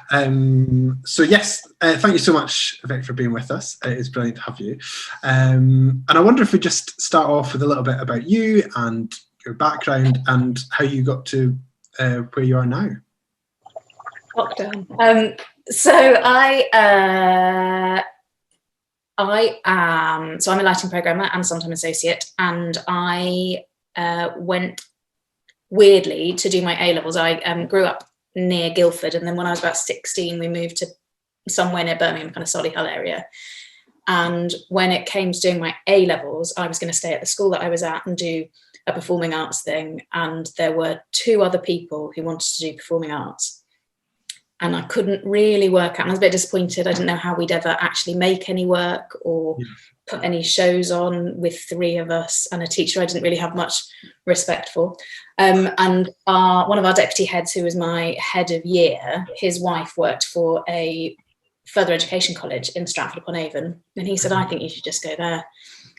So yes, thank you so much, Vic, for being with us. It's brilliant to have you. And I wonder if we just start off with a little bit about you and your background and how you got to where you are now. Lockdown. So I'm a lighting programmer and sometime associate, and I went weirdly to do my A-levels. I grew up near Guildford, and then when I was about 16 we moved to somewhere near Birmingham, kind of Solihull area. And when it came to doing my A-levels, I was going to stay at the school that I was at and do a performing arts thing, and there were 2 other people who wanted to do performing arts, and I couldn't really work out, and I was a bit disappointed. I didn't know how we'd ever actually make any work or put any shows on with 3 of us and a teacher I didn't really have much respect for. And one of our deputy heads, who was my head of year, his wife worked for a further education college in Stratford-upon-Avon, and he said, I think you should just go there.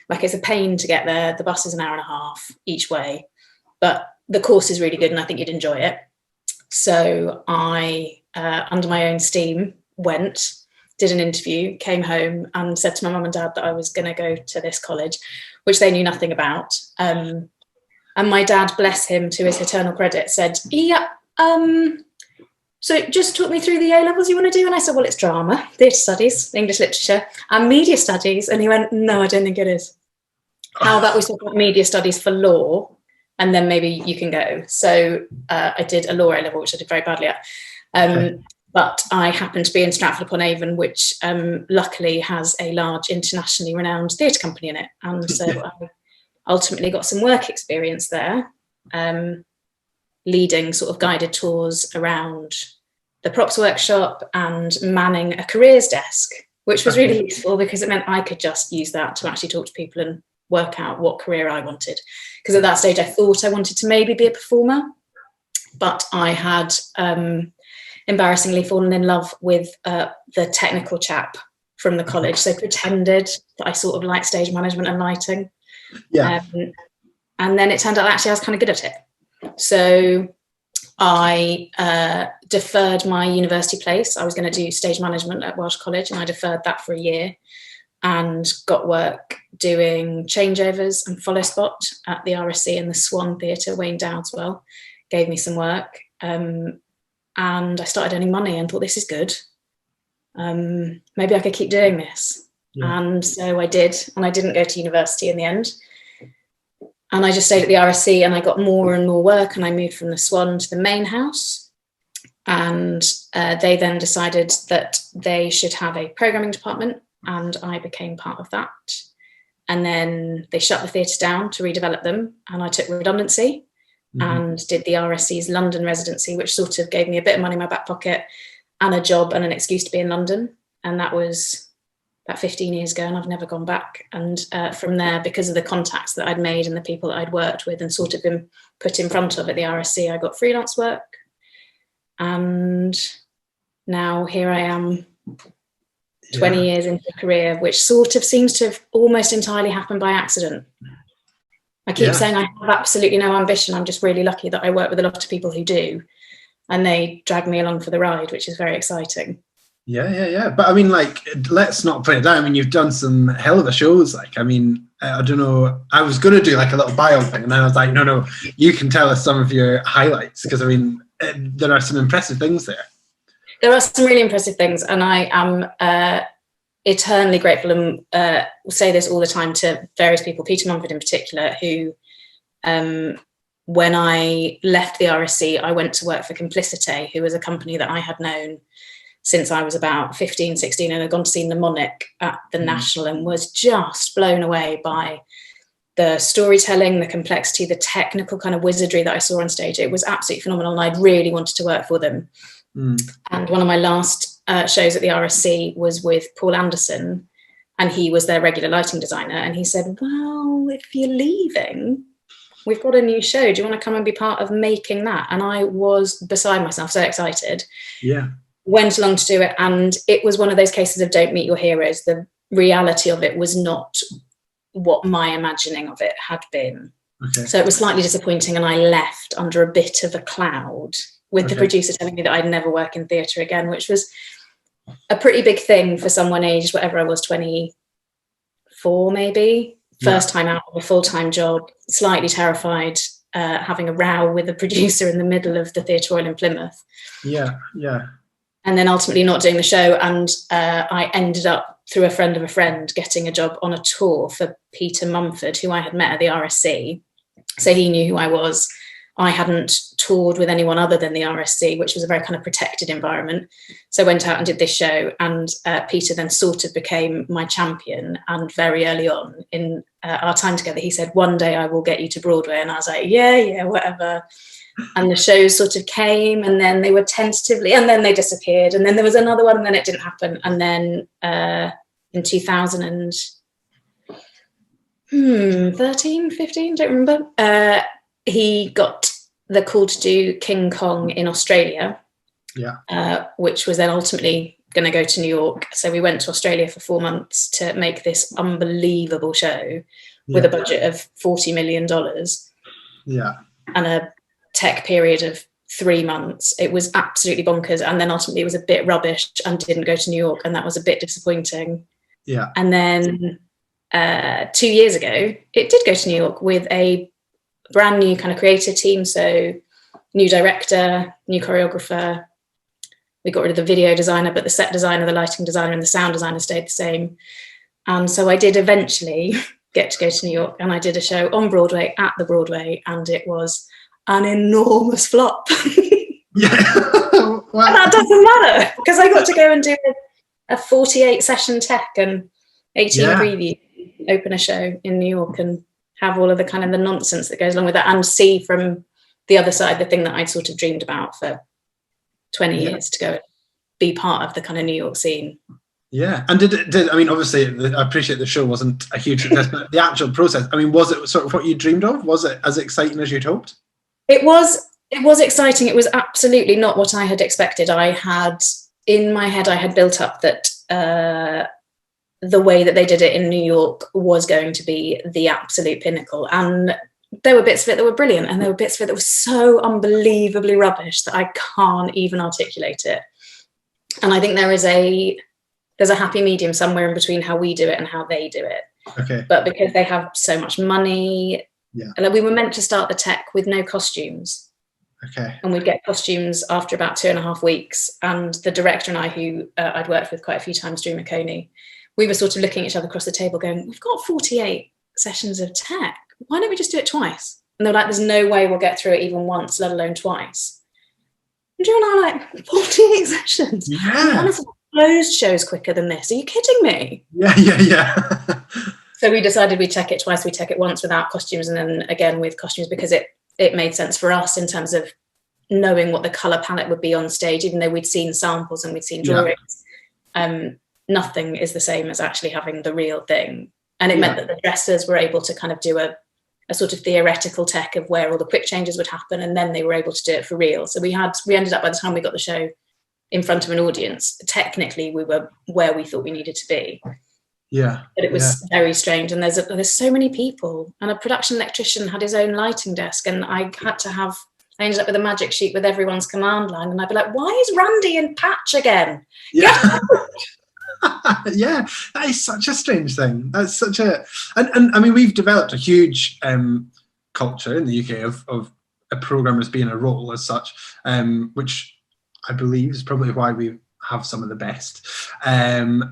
Like, it's a pain to get there. The bus is an hour and a half each way, but the course is really good and I think you'd enjoy it. So I, under my own steam, went, did an interview, came home and said to my mum and dad that I was going to go to this college, which they knew nothing about. And my dad, bless him, to his eternal credit, said, so just talk me through the A-levels you want to do. And I said, well, it's drama, theatre studies, English literature and media studies. And he went, no, I don't think it is. How about we talk about media studies for law, and then maybe you can go. So I did a law A-level, which I did very badly at. But I happened to be in Stratford-upon-Avon, which luckily has a large internationally renowned theatre company in it. And so I ultimately got some work experience there, leading sort of guided tours around the props workshop and manning a careers desk, which was really useful because it meant I could just use that to actually talk to people and work out what career I wanted. Because at that stage I thought I wanted to maybe be a performer, but I had embarrassingly fallen in love with the technical chap from the college. So pretended that I sort of liked stage management and lighting. And then it turned out actually I was kind of good at it. So I deferred my university place. I was going to do stage management at Welsh College, and I deferred that for a year and got work doing changeovers and follow spot at the RSC and the Swan Theatre, Wayne Dowdeswell gave me some work. And I started earning money and thought, this is good. Maybe I could keep doing this. And so I did, and I didn't go to university in the end. And I just stayed at the RSC, and I got more and more work, and I moved from the Swan to the main house. And they then decided that they should have a programming department, and I became part of that. And then they shut the theatres down to redevelop them, and I took redundancy and did the RSC's London residency, which sort of gave me a bit of money in my back pocket and a job and an excuse to be in London. And that was about 15 years ago, and I've never gone back. And from there, because of the contacts that I'd made and the people that I'd worked with and sort of been put in front of at the RSC, I got freelance work. And now here I am, 20 years into a career, which sort of seems to have almost entirely happened by accident. I keep saying I have absolutely no ambition. I'm just really lucky that I work with a lot of people who do, and they drag me along for the ride, which is very exciting. But I mean, like, let's not put it down. I mean, you've done some hell of a shows. Like, I mean, I don't know. I was going to do like a little bio thing, and then I was like, no, you can tell us some of your highlights, because I mean, there are some impressive things there. There are some really impressive things, and I am eternally grateful, and say this all the time to various people, Peter Mumford in particular, who, when I left the RSC, I went to work for Complicité, who was a company that I had known since I was about 15, 16, and had gone to see Mnemonic at the National, and was just blown away by the storytelling, the complexity, the technical kind of wizardry that I saw on stage. It was absolutely phenomenal, and I really wanted to work for them. And one of my last shows at the RSC was with Paul Anderson, and he was their regular lighting designer, and he said, well, if you're leaving, we've got a new show. Do you want to come and be part of making that? And I was beside myself, so excited. Went along to do it, and it was one of those cases of don't meet your heroes. The reality of it was not what my imagining of it had been. So it was slightly disappointing, and I left under a bit of a cloud with the producer telling me that I'd never work in theatre again, which was a pretty big thing for someone aged whatever I was, 24 maybe. First time out of a full-time job, slightly terrified, having a row with a producer in the middle of the Theatre Royal in Plymouth. Yeah. And then ultimately not doing the show. And I ended up, through a friend of a friend, getting a job on a tour for Peter Mumford, who I had met at the RSC. So he knew who I was. I hadn't toured with anyone other than the RSC, which was a very kind of protected environment. So I went out and did this show, and Peter then sort of became my champion. And very early on in our time together, he said, one day I will get you to Broadway. And I was like, yeah, whatever. And the shows sort of came, and then they were tentatively, and then they disappeared. And then there was another one, and then it didn't happen. And then in 2013, 15, don't remember, he got the call to do King Kong in Australia, which was then ultimately going to go to New York. So we went to Australia for 4 months to make this unbelievable show with a budget of $40 million and a tech period of 3 months. It was absolutely bonkers. And then ultimately it was a bit rubbish and didn't go to New York. And that was a bit disappointing. Yeah. And then 2 years ago, it did go to New York with a brand new kind of creative team. So new director, new choreographer. We got rid of the video designer, but the set designer, the lighting designer, and the sound designer stayed the same. And so I did eventually get to go to New York, and I did a show on Broadway at the Broadway, and it was an enormous flop. Yeah. Wow. And that doesn't matter, because I got to go and do a 48 session tech and 18 preview, open a show in New York, and have all of the kind of the nonsense that goes along with that, and see from the other side the thing that I'd sort of dreamed about for 20 years, to go be part of the kind of New York scene. Yeah. And did I mean, obviously I appreciate the show wasn't a huge success, but the actual process, I mean, was it sort of what you dreamed of? Was it as exciting as you'd hoped? It was exciting. It was absolutely not what I had expected. I had, in my head, I had built up that the way that they did it in New York was going to be the absolute pinnacle. And there were bits of it that were brilliant, and there were bits of it that were so unbelievably rubbish that I can't even articulate it. And I think there's a happy medium somewhere in between how we do it and how they do it. Okay. But because they have so much money, and we were meant to start the tech with no costumes. Okay. And we'd get costumes after about 2.5 weeks. And the director and I, who I'd worked with quite a few times, Drew McConey, we were sort of looking at each other across the table going, we've got 48 sessions of tech. Why don't we just do it twice? And they were like, there's no way we'll get through it even once, let alone twice. And Drew and I were like, 48 sessions? Yeah. Honestly, closed shows quicker than this. Are you kidding me? Yeah. So we decided we'd check it twice. We check it once without costumes, and then again with costumes, because it made sense for us in terms of knowing what the colour palette would be on stage, even though we'd seen samples and we'd seen drawings. Nothing is the same as actually having the real thing. And it meant that the dressers were able to kind of do a sort of theoretical tech of where all the quick changes would happen, and then they were able to do it for real. So we ended up, by the time we got the show in front of an audience, technically we were where we thought we needed to be. Yeah. But it was very strange, and there's so many people, and a production electrician had his own lighting desk, and I ended up with a magic sheet with everyone's command line, and I'd be like, why is Randy in patch again? Yeah. Yeah, that is such a strange thing. That's such a, and I mean, we've developed a huge culture in the UK of a programmers being a role as such, which I believe is probably why we have some of the best. And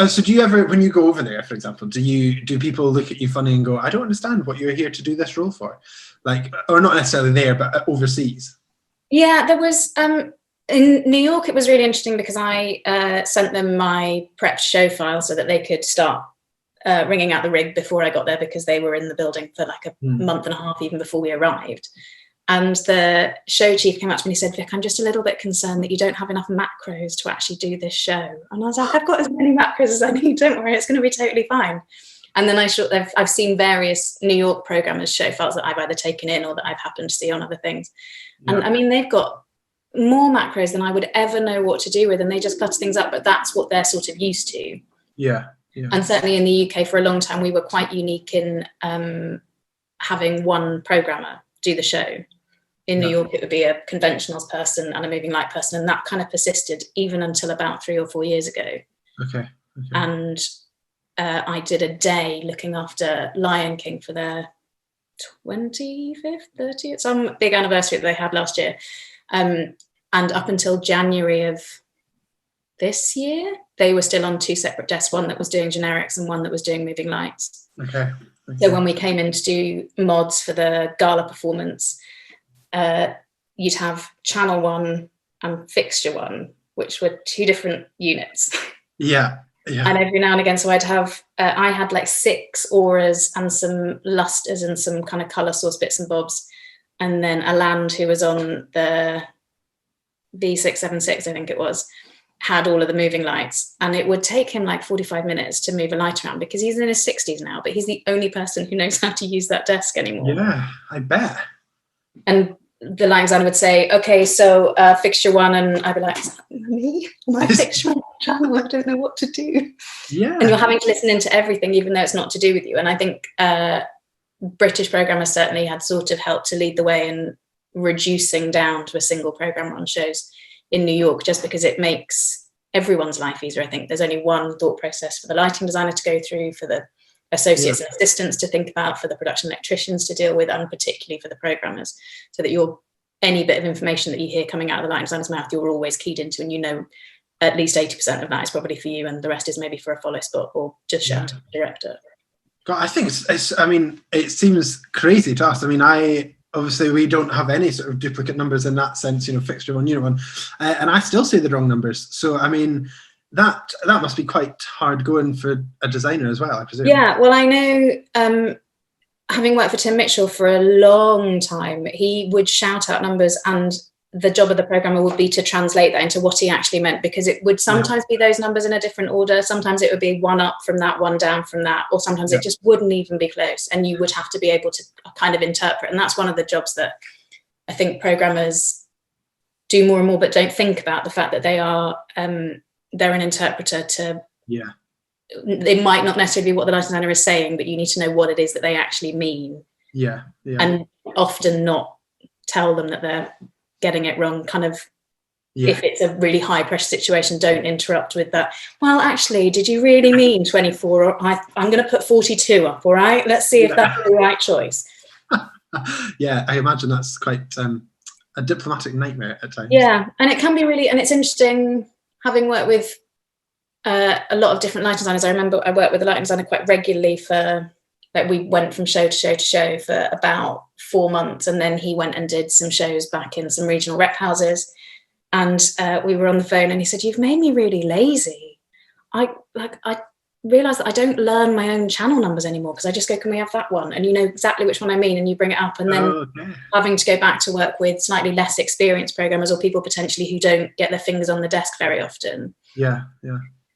so do you ever, when you go over there, for example, do people look at you funny and go, I don't understand what you're here to do this role for? Like, or not necessarily there, but overseas? Yeah, there was, in New York, it was really interesting because I sent them my prepped show file so that they could start ringing out the rig before I got there, because they were in the building for like a month and a half even before we arrived. And the show chief came up to me and he said, Vic, I'm just a little bit concerned that you don't have enough macros to actually do this show. And I was like, I've got as many macros as I need, don't worry, it's going to be totally fine. And then I've seen various New York programmers' show files that I've either taken in or that I've happened to see on other things. Yeah. And I mean, they've got more macros than I would ever know what to do with, and they just clutter things up, but that's what they're sort of used to. Yeah. And certainly in the UK for a long time, we were quite unique in having one programmer do the show. In New York, it would be a conventionals person and a moving light person, and that kind of persisted even until about 3 or 4 years ago. Okay. And I did a day looking after Lion King for their 25th, 30th, some big anniversary that they had last year. And up until January of this year, they were still on 2 separate desks, one that was doing generics and one that was doing moving lights. Okay. So when we came in to do mods for the gala performance, you'd have channel 1 and fixture 1, which were 2 different units. Yeah. And every now and again, so I'd have, I had like 6 auras and some lusters and some kind of colour source bits and bobs. And then Aland, who was on the V676, I think it was, had all of the moving lights. And it would take him like 45 minutes to move a light around because he's in his 60s now, but he's the only person who knows how to use that desk anymore. Yeah, I bet. And the light designer would say, okay, so fixture 1, and I'd be like, is that me? My fixture 1 channel, I don't know what to do. Yeah. And you're having to listen into everything, even though it's not to do with you. And I think British programmers certainly had sort of helped to lead the way in reducing down to a single programmer on shows in New York, just because it makes everyone's life easier. I think there's only one thought process for the lighting designer to go through, for the associates and assistants to think about, for the production electricians to deal with, and particularly for the programmers, so that any bit of information that you hear coming out of the lighting designer's mouth, you're always keyed into, and you know at least 80% of that is probably for you, and the rest is maybe for a follow spot or just shout to the director. God, I think it's I mean, it seems crazy to us. I mean, obviously we don't have any sort of duplicate numbers in that sense, fixture 1, unit 1, and I still say the wrong numbers. So I mean, that must be quite hard going for a designer as well, I presume. Yeah, well, I know, having worked for Tim Mitchell for a long time, he would shout out numbers, and the job of the programmer would be to translate that into what he actually meant, because it would sometimes be those numbers in a different order. Sometimes it would be 1 up from that, 1 down from that, or sometimes it just wouldn't even be close, and you would have to be able to kind of interpret. And that's one of the jobs that I think programmers do more and more, but don't think about the fact that they are they're an interpreter to. It might not necessarily be what the lighting designer is saying, but you need to know what it is that they actually mean. And often not tell them that they're getting it wrong. Kind of, if it's a really high pressure situation, don't interrupt with that. Well, actually, did you really mean 24? Or I'm going to put 42 up. All right, let's see if that's the right choice. Yeah, I imagine that's quite a diplomatic nightmare at times. Yeah, and it can be really, and it's interesting having worked with a lot of different lighting designers. I remember I worked with a lighting designer quite regularly for, like, we went from show to show to show for about 4 months, and then he went and did some shows back in some regional rep houses, and we were on the phone, and he said, "You've made me really lazy. I realised that I don't learn my own channel numbers anymore, because I just go, can we have that one? And you know exactly which one I mean, and you bring it up." And then having to go back to work with slightly less experienced programmers, or people potentially who don't get their fingers on the desk very often.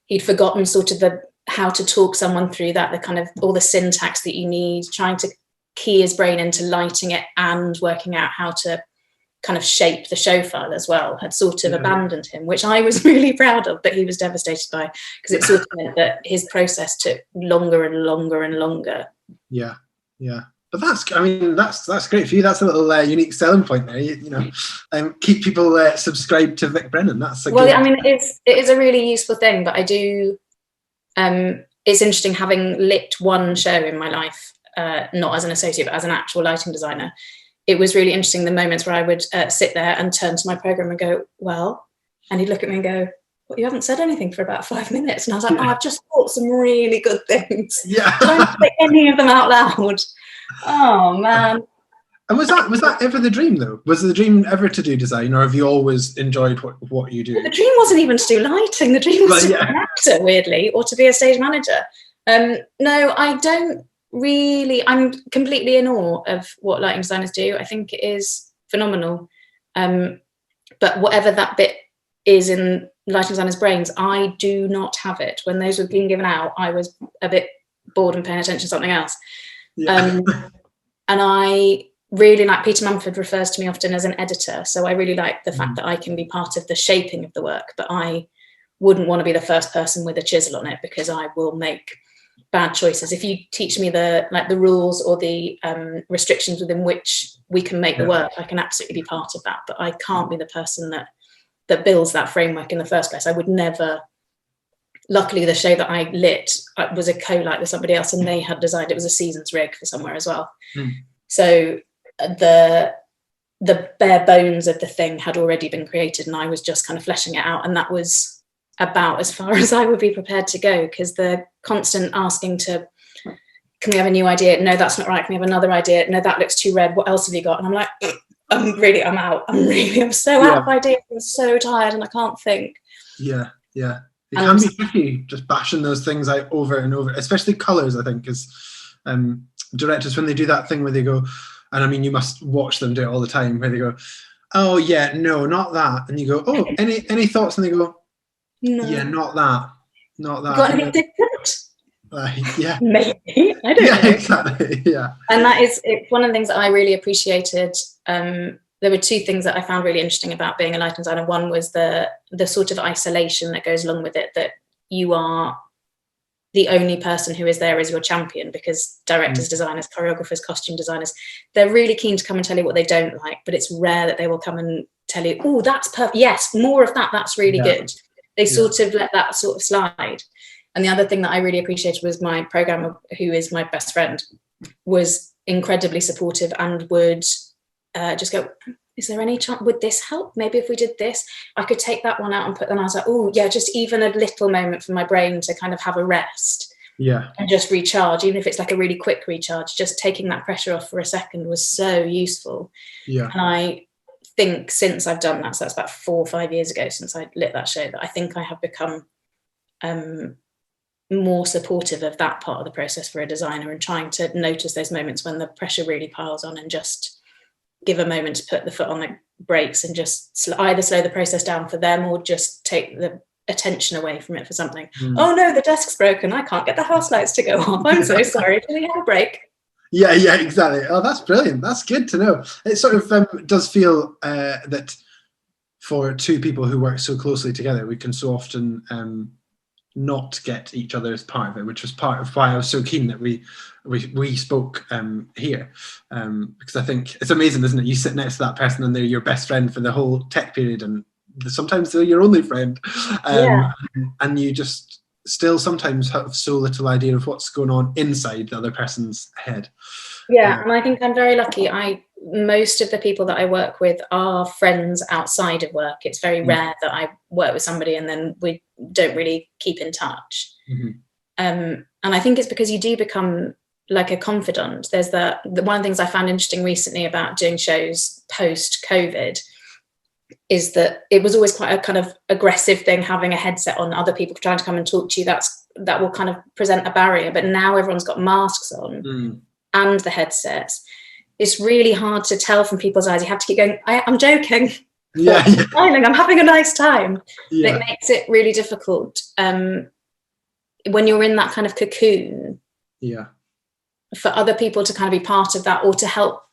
He'd forgotten sort of how to talk someone through that, the kind of all the syntax that you need, trying to key his brain into lighting it and working out how to kind of shape the show file as well, had sort of abandoned him, which I was really proud of, but he was devastated by, because it sort of meant that his process took longer and longer and longer. But that's great for you. That's a little unique selling point there. Keep people subscribed to Vic Brennan. That's I mean, it is a really useful thing. But I do. It's interesting having lit one show in my life, not as an associate, but as an actual lighting designer. It was really interesting the moments where I would sit there and turn to my programmer and go, "Well," and he'd look at me and go, "Well, you haven't said anything for about 5 minutes." And I was like, "Oh, I've just thought some really good things. Don't say any of them out loud." Oh man! And was that ever the dream though? Was the dream ever to do design, or have you always enjoyed what you do? The dream wasn't even to do lighting. The dream was to be an actor, weirdly, or to be a stage manager. No, I don't really. I'm completely in awe of what lighting designers do. I think it is phenomenal. But whatever that bit is in lighting designers' brains, I do not have it. When those were being given out, I was a bit bored and paying attention to something else. And I really like, Peter Mumford refers to me often as an editor, so I really like the fact that I can be part of the shaping of the work, but I wouldn't want to be the first person with a chisel on it, because I will make bad choices. If you teach me the rules or the restrictions within which we can make the work, I can absolutely be part of that. But I can't be the person that builds that framework in the first place. I would never. Luckily, the show that I lit was a co-light with somebody else, and they had designed it was a seasons rig for somewhere as well. So the bare bones of the thing had already been created, and I was just kind of fleshing it out, and that was about as far as I would be prepared to go, because the constant asking to, can we have a new idea? No, that's not right. Can we have another idea? No, that looks too red. What else have you got? And I'm like, I'm out. I'm so out of ideas. I'm so tired and I can't think. Yeah. It can be tricky just bashing those things out over and over, especially colours, I think, because directors, when they do that thing where they go, and I mean, you must watch them do it all the time, where they go, oh yeah, no, not that. And you go, oh, any thoughts? And they go, no. Yeah, not that. Got anything different? Yeah. Maybe. I don't know. Exactly. Yeah. And it's one of the things that I really appreciated. There were two things that I found really interesting about being a lighting designer. One was the sort of isolation that goes along with it, that you are the only person who is there as your champion, because directors, designers, choreographers, costume designers, they're really keen to come and tell you what they don't like, but it's rare that they will come and tell you, oh, that's perfect. Yes, more of that. That's really good. They sort of let that sort of slide. And the other thing that I really appreciated was my programmer, who is my best friend, was incredibly supportive and would just go, is there any chance, would this help? Maybe if we did this, I could take that one out and put them. I was like, oh yeah, just even a little moment for my brain to kind of have a rest. Yeah. And just recharge, even if it's like a really quick recharge, just taking that pressure off for a second was so useful. Yeah. And I think since I've done that, so that's about 4 or 5 years ago since I lit that show, that I think I have become more supportive of that part of the process for a designer, and trying to notice those moments when the pressure really piles on and just give a moment to put the foot on the brakes and just either slow the process down for them or just take the attention away from it for something. Oh no, the desk's broken. I can't get the house lights to go off. I'm so sorry. Can we have a break? Yeah, exactly. Oh, that's brilliant. That's good to know. It sort of does feel that for two people who work so closely together, we can so often not get each other as part of it, which was part of why I was so keen that we spoke here, because I think it's amazing, isn't it? You sit next to that person and they're your best friend for the whole tech period, and sometimes they're your only friend, and you just still sometimes have so little idea of what's going on inside the other person's head. Yeah, and I think I'm very lucky. Most of the people that I work with are friends outside of work. It's very rare that I work with somebody and then we don't really keep in touch. And I think it's because you do become like a confidant. There's one of the things I found interesting recently about doing shows post-COVID is that it was always quite a kind of aggressive thing, having a headset on, other people trying to come and talk to you. That will kind of present a barrier. But now everyone's got masks on and the headsets. It's really hard to tell from people's eyes. You have to keep going, I'm joking. Yeah. I'm smiling, I'm having a nice time. Yeah. It makes it really difficult when you're in that kind of cocoon. Yeah. For other people to kind of be part of that, or to help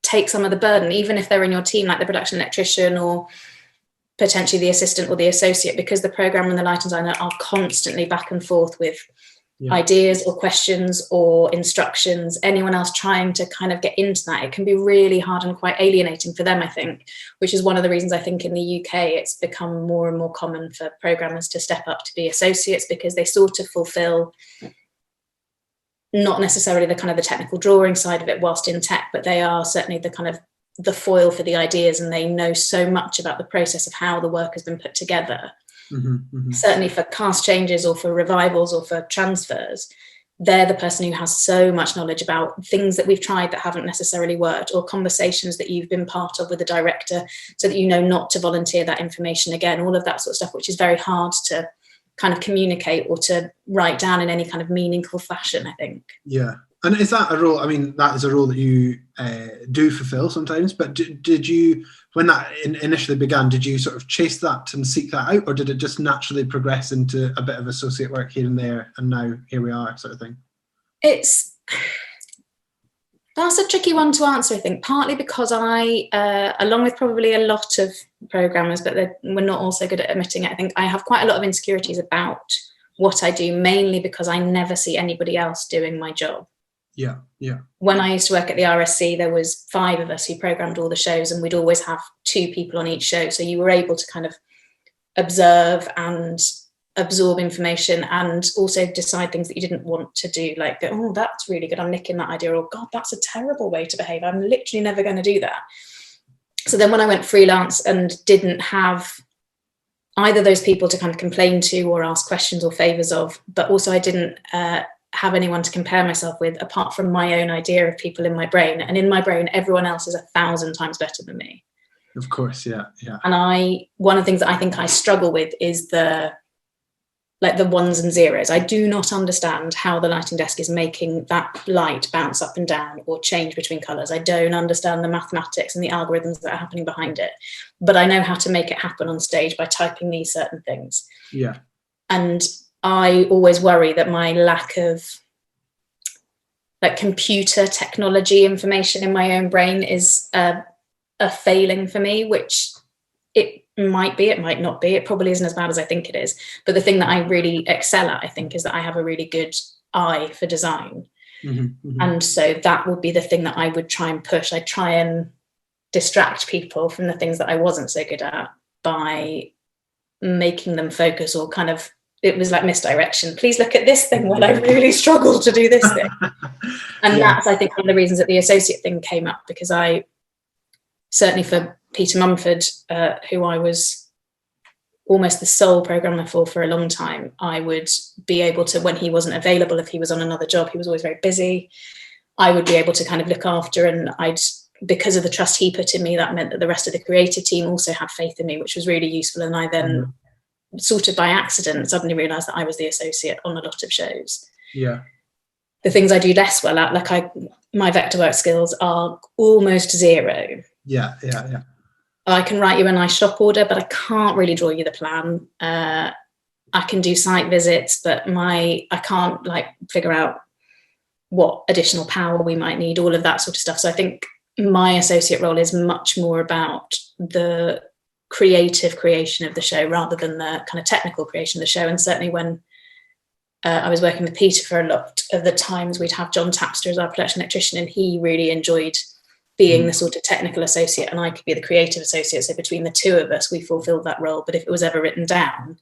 take some of the burden, even if they're in your team, like the production electrician or potentially the assistant or the associate, because the programmer and the lighting designer are constantly back and forth with ideas or questions or instructions, anyone else trying to kind of get into that. It can be really hard and quite alienating for them, I think, which is one of the reasons I think in the UK it's become more and more common for programmers to step up to be associates, because they sort of fulfill not necessarily the kind of the technical drawing side of it whilst in tech, but they are certainly the kind of the foil for the ideas, and they know so much about the process of how the work has been put together. Certainly for cast changes or for revivals or for transfers, they're the person who has so much knowledge about things that we've tried that haven't necessarily worked, or conversations that you've been part of with the director so that you know not to volunteer that information again, all of that sort of stuff, which is very hard to kind of communicate or to write down in any kind of meaningful fashion, I think. Yeah. And is that a role, I mean, that is a role that you do fulfill sometimes, but did you, when that initially began, did you sort of chase that and seek that out, or did it just naturally progress into a bit of associate work here and there, and now here we are, sort of thing? That's a tricky one to answer, I think, partly because I, along with probably a lot of programmers, but we're not also good at admitting it, I think I have quite a lot of insecurities about what I do, mainly because I never see anybody else doing my job. Yeah, yeah. When I used to work at the RSC, there was 5 of us who programmed all the shows, and we'd always have 2 people on each show. So you were able to kind of observe and absorb information, and also decide things that you didn't want to do, like, oh, that's really good, I'm nicking that idea, or God, that's a terrible way to behave, I'm literally never going to do that. So then when I went freelance and didn't have either those people to kind of complain to or ask questions or favors of, but also I didn't have anyone to compare myself with apart from my own idea of people in my brain, and in my brain everyone else is 1,000 times better than me. Of course, yeah. And one of the things that I think I struggle with is the ones and zeros. I do not understand how the lighting desk is making that light bounce up and down or change between colors. I don't understand the mathematics and the algorithms that are happening behind it, but I know how to make it happen on stage by typing these certain things. Yeah. And I always worry that my lack of computer technology information in my own brain is a failing for me, which it might be, it might not be, it probably isn't as bad as I think it is. But the thing that I really excel at, I think, is that I have a really good eye for design. And so that would be the thing that I would try and push. I try and distract people from the things that I wasn't so good at by making them focus, or kind of, it was like misdirection. Please look at this thing while I really struggle to do this thing. And that's, I think, one of the reasons that the associate thing came up, because I, certainly for Peter Mumford, who I was almost the sole programmer for a long time, I would be able to, when he wasn't available, if he was on another job, he was always very busy, I would be able to kind of look after, and because of the trust he put in me, that meant that the rest of the creative team also had faith in me, which was really useful. And I then sort of by accident suddenly realised that I was the associate on a lot of shows. Yeah. The things I do less well at, my Vectorworks skills are almost zero. Yeah. I can write you a nice shop order, but I can't really draw you the plan. I can do site visits, but I can't figure out what additional power we might need, all of that sort of stuff. So I think my associate role is much more about the creative creation of the show rather than the kind of technical creation of the show. And certainly when I was working with Peter for a lot of the times, we'd have John Tapster as our production electrician, and he really enjoyed being the sort of technical associate, and I could be the creative associate. So between the two of us, we fulfilled that role. But if it was ever written down,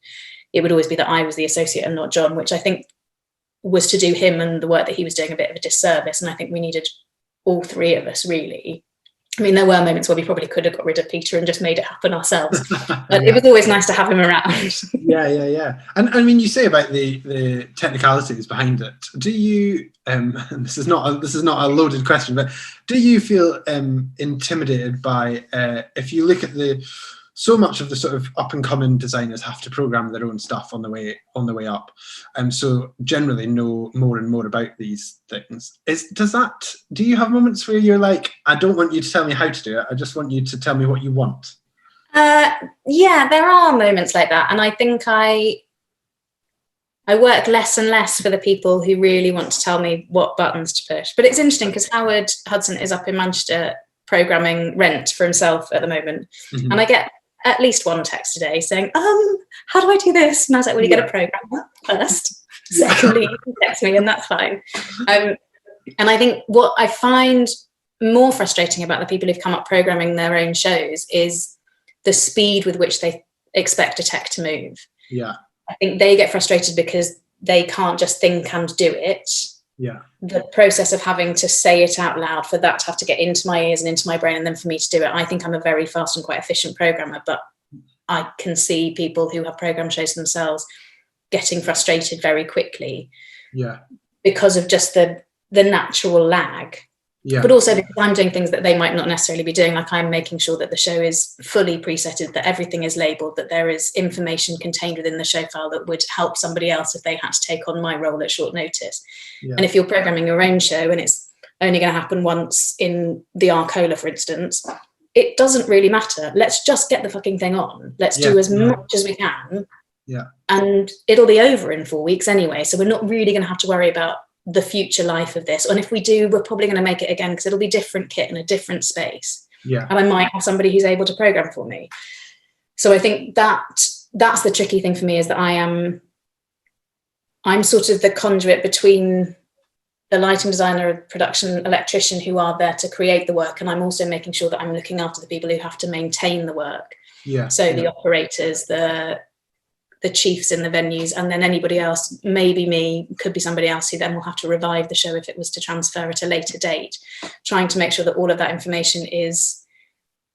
it would always be that I was the associate and not John, which I think was to do him and the work that he was doing a bit of a disservice. And I think we needed all 3 of us, really. I mean, there were moments where we probably could have got rid of Peter and just made it happen ourselves. But it was always nice to have him around. Yeah. And I mean, you say about the technicalities behind it. Do you? This is not a loaded question, but do you feel intimidated by if you look at so much of the sort of up and coming designers have to program their own stuff on the way up, so generally know more and more about these things. Do you have moments where you're like, I don't want you to tell me how to do it, I just want you to tell me what you want? Yeah, there are moments like that, and I think I work less and less for the people who really want to tell me what buttons to push. But it's interesting because Howard Hudson is up in Manchester programming Rent for himself at the moment, and I get at least one text today saying, how do I do this? And I was like, well, you get a programmer first. Secondly, you can text me, and that's fine. And I think what I find more frustrating about the people who've come up programming their own shows is the speed with which they expect a tech to move. Yeah. I think they get frustrated because they can't just think and do it. Yeah. The process of having to say it out loud, for that to have to get into my ears and into my brain, and then for me to do it. I think I'm a very fast and quite efficient programmer, but I can see people who have program shows themselves getting frustrated very quickly. Yeah. Because of just the natural lag. Yeah. But also because I'm doing things that they might not necessarily be doing, like I'm making sure that the show is fully presetted, that everything is labelled, that there is information contained within the show file that would help somebody else if they had to take on my role at short notice. Yeah. And if you're programming your own show and it's only going to happen once in the Arcola, for instance, it doesn't really matter. Let's just get the fucking thing on. Let's do as much as we can. Yeah. And it'll be over in 4 weeks anyway. So we're not really going to have to worry about the future life of this. And if we do, we're probably going to make it again because it'll be different kit in a different space. Yeah. And I might have somebody who's able to program for me. So I think that's the tricky thing for me, is that I am I'm sort of the conduit between the lighting designer, production electrician who are there to create the work, and I'm also making sure that I'm looking after the people who have to maintain the work. The operators, the chiefs in the venues, and then anybody else, maybe me, could be somebody else who then will have to revive the show if it was to transfer at a later date. Trying to make sure that all of that information is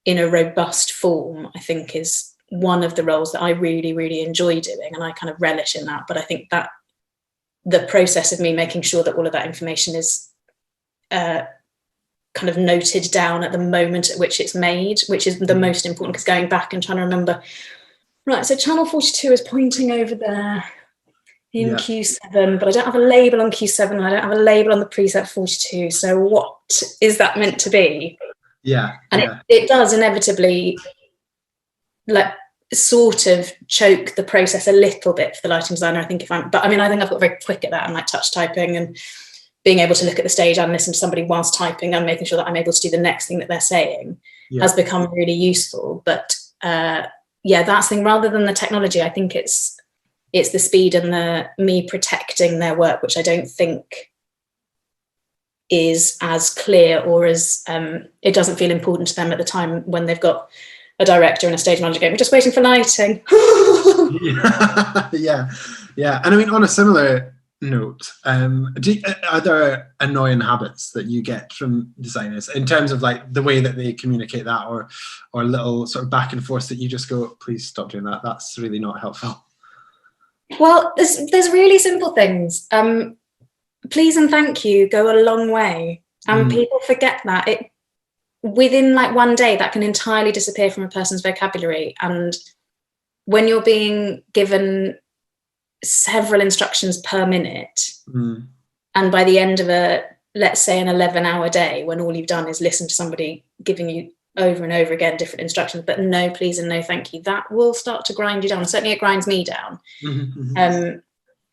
in a robust form, I think, is one of the roles that I really, really enjoy doing, and I kind of relish in that. But I think that the process of me making sure that all of that information is kind of noted down at the moment at which it's made, which is the most important, because going back and trying to remember, right, so channel 42 is pointing over there in Q7, but I don't have a label on Q7, and I don't have a label on the preset 42. So what is that meant to be? It does inevitably, like, sort of choke the process a little bit for the lighting designer, I think. I think I've got very quick at that, and like touch typing and being able to look at the stage and listen to somebody whilst typing and making sure that I'm able to do the next thing that they're saying has become really useful. But that's the thing, rather than the technology, I think it's the speed and the me protecting their work, which I don't think is as clear, or as it doesn't feel important to them at the time when they've got a director and a stage manager going, we're just waiting for lighting. And I mean, on a similar note, are there annoying habits that you get from designers in terms of like the way that they communicate that, or little sort of back and forth that you just go, please stop doing that, that's really not helpful? Well, there's really simple things. Please and thank you go a long way, and people forget that. Within like one day, that can entirely disappear from a person's vocabulary. And when you're being given several instructions per minute, and by the end of let's say an 11-hour day, when all you've done is listen to somebody giving you over and over again different instructions, but no please and no thank you, that will start to grind you down. Certainly it grinds me down.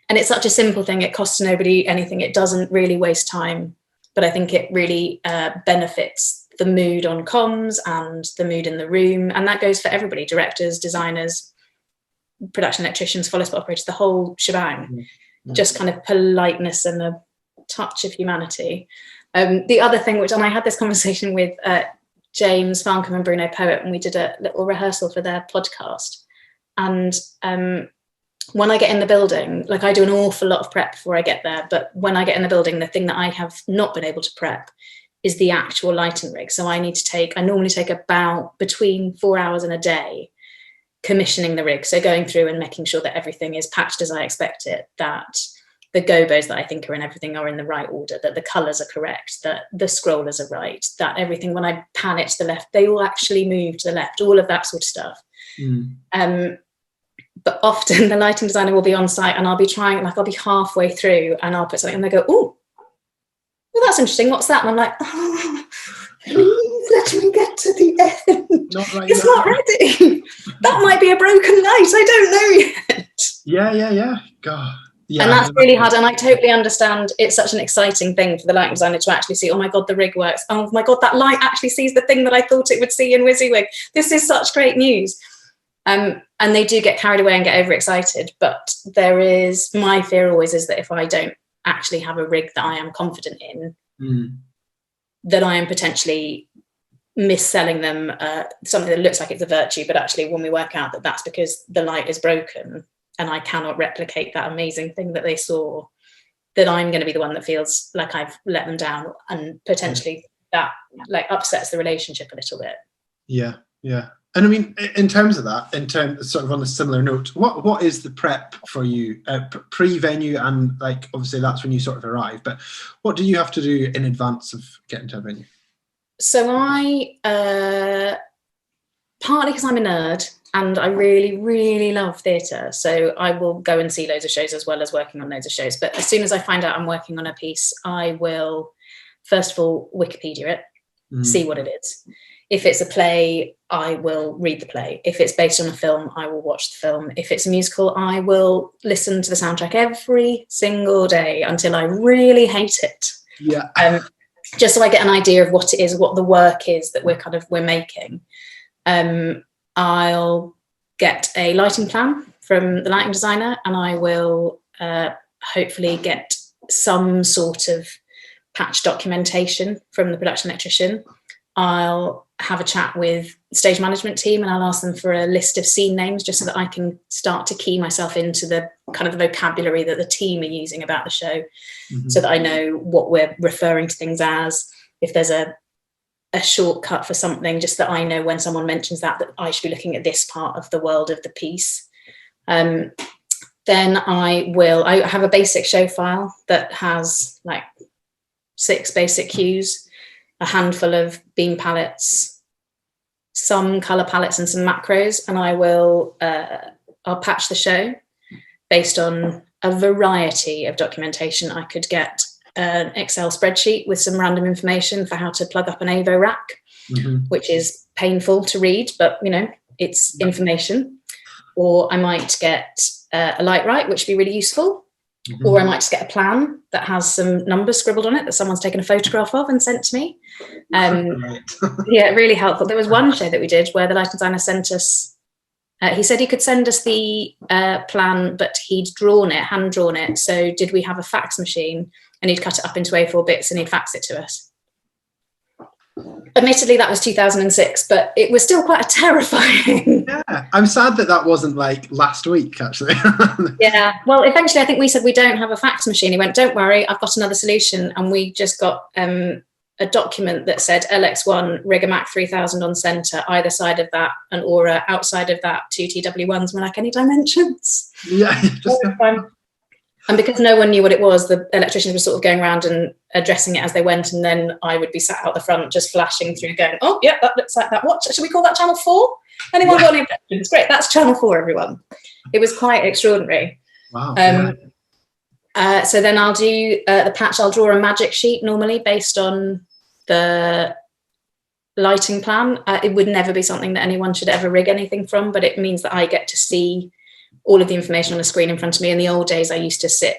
And it's such a simple thing, it costs nobody anything, it doesn't really waste time, but I think it really benefits the mood on comms and the mood in the room. And that goes for everybody, directors, designers, production electricians, follow spot operators, the whole shebang. Just kind of politeness and a touch of humanity. The other thing, and I had this conversation with James Farncombe and Bruno Poet, and we did a little rehearsal for their podcast. And when I get in the building, like, I do an awful lot of prep before I get there, but when I get in the building, the thing that I have not been able to prep is the actual lighting rig. So I normally take about between 4 hours and a day commissioning the rig. So going through and making sure that everything is patched as I expect it, that the gobos that I think are in everything are in the right order, that the colours are correct, that the scrollers are right, that everything, when I pan it to the left, they all actually move to the left, all of that sort of stuff. But often the lighting designer will be on site, and I'll be trying, like, I'll be halfway through and I'll put something and they go, oh, well, that's interesting, what's that? And I'm like, oh, please let me get to the end. Not ready. That might be a broken light, I don't know yet. Yeah. God. Yeah, and that's really hard, and I totally understand. It's such an exciting thing for the lighting designer to actually see, oh my God, the rig works. Oh my God, that light actually sees the thing that I thought it would see in WYSIWYG. This is such great news. And they do get carried away and get overexcited. But my fear always is that if I don't actually have a rig that I am confident in, that I am potentially mis-selling them something that looks like it's a virtue, but actually when we work out that that's because the light is broken and I cannot replicate that amazing thing that they saw, that I'm going to be the one that feels like I've let them down, and potentially that like upsets the relationship a little bit. Yeah. And I mean, in terms of that, sort of on a similar note, what is the prep for you pre-venue, and like obviously that's when you sort of arrive, but what do you have to do in advance of getting to a venue? So I, partly because I'm a nerd and I really, really love theatre, so I will go and see loads of shows as well as working on loads of shows. But as soon as I find out I'm working on a piece, I will first of all Wikipedia it, see what it is. If it's a play, I will read the play. If it's based on a film, I will watch the film. If it's a musical, I will listen to the soundtrack every single day until I really hate it. Yeah. Just so I get an idea of what it is, what the work is that we're making. I'll get a lighting plan from the lighting designer, and I will hopefully get some sort of patch documentation from the production electrician. I'll have a chat with the stage management team and I'll ask them for a list of scene names just so that I can start to key myself into the kind of the vocabulary that the team are using about the show, so that I know what we're referring to things as. If there's a shortcut for something, just that I know when someone mentions that I should be looking at this part of the world of the piece. Then I have a basic show file that has like 6 basic cues, a handful of beam palettes, some color palettes and some macros, and I'll patch the show based on a variety of documentation. I could get an Excel spreadsheet with some random information for how to plug up an AVO rack, which is painful to read, but it's information. Or I might get a light right, which would be really useful. Or I might just get a plan that has some numbers scribbled on it that someone's taken a photograph of and sent to me. Yeah, really helpful. There was one show that we did where the lighting designer sent us, he said he could send us the plan, but he'd hand drawn it. So did we have a fax machine? And he'd cut it up into A4 bits and he'd fax it to us. Admittedly, that was 2006, but it was still quite terrifying. Yeah, I'm sad that wasn't like last week, actually. Yeah, well, eventually I think we said we don't have a fax machine. He went, don't worry, I've got another solution. And we just got a document that said LX1, Rigamac 3000 on centre, either side of that, an Aura, outside of that, 2 TW1s, we're like, any dimensions? Yeah. And because no one knew what it was, the electricians were sort of going around and addressing it as they went. And then I would be sat out the front just flashing through going, oh, yeah, that looks like that. What? Should we call that channel 4? Anyone got any objections? Great, that's channel 4, everyone. It was quite extraordinary. Wow. So then I'll do the patch. I'll draw a magic sheet normally based on the lighting plan. It would never be something that anyone should ever rig anything from, but it means that I get to see all of the information on the screen in front of me. In the old days, I used to sit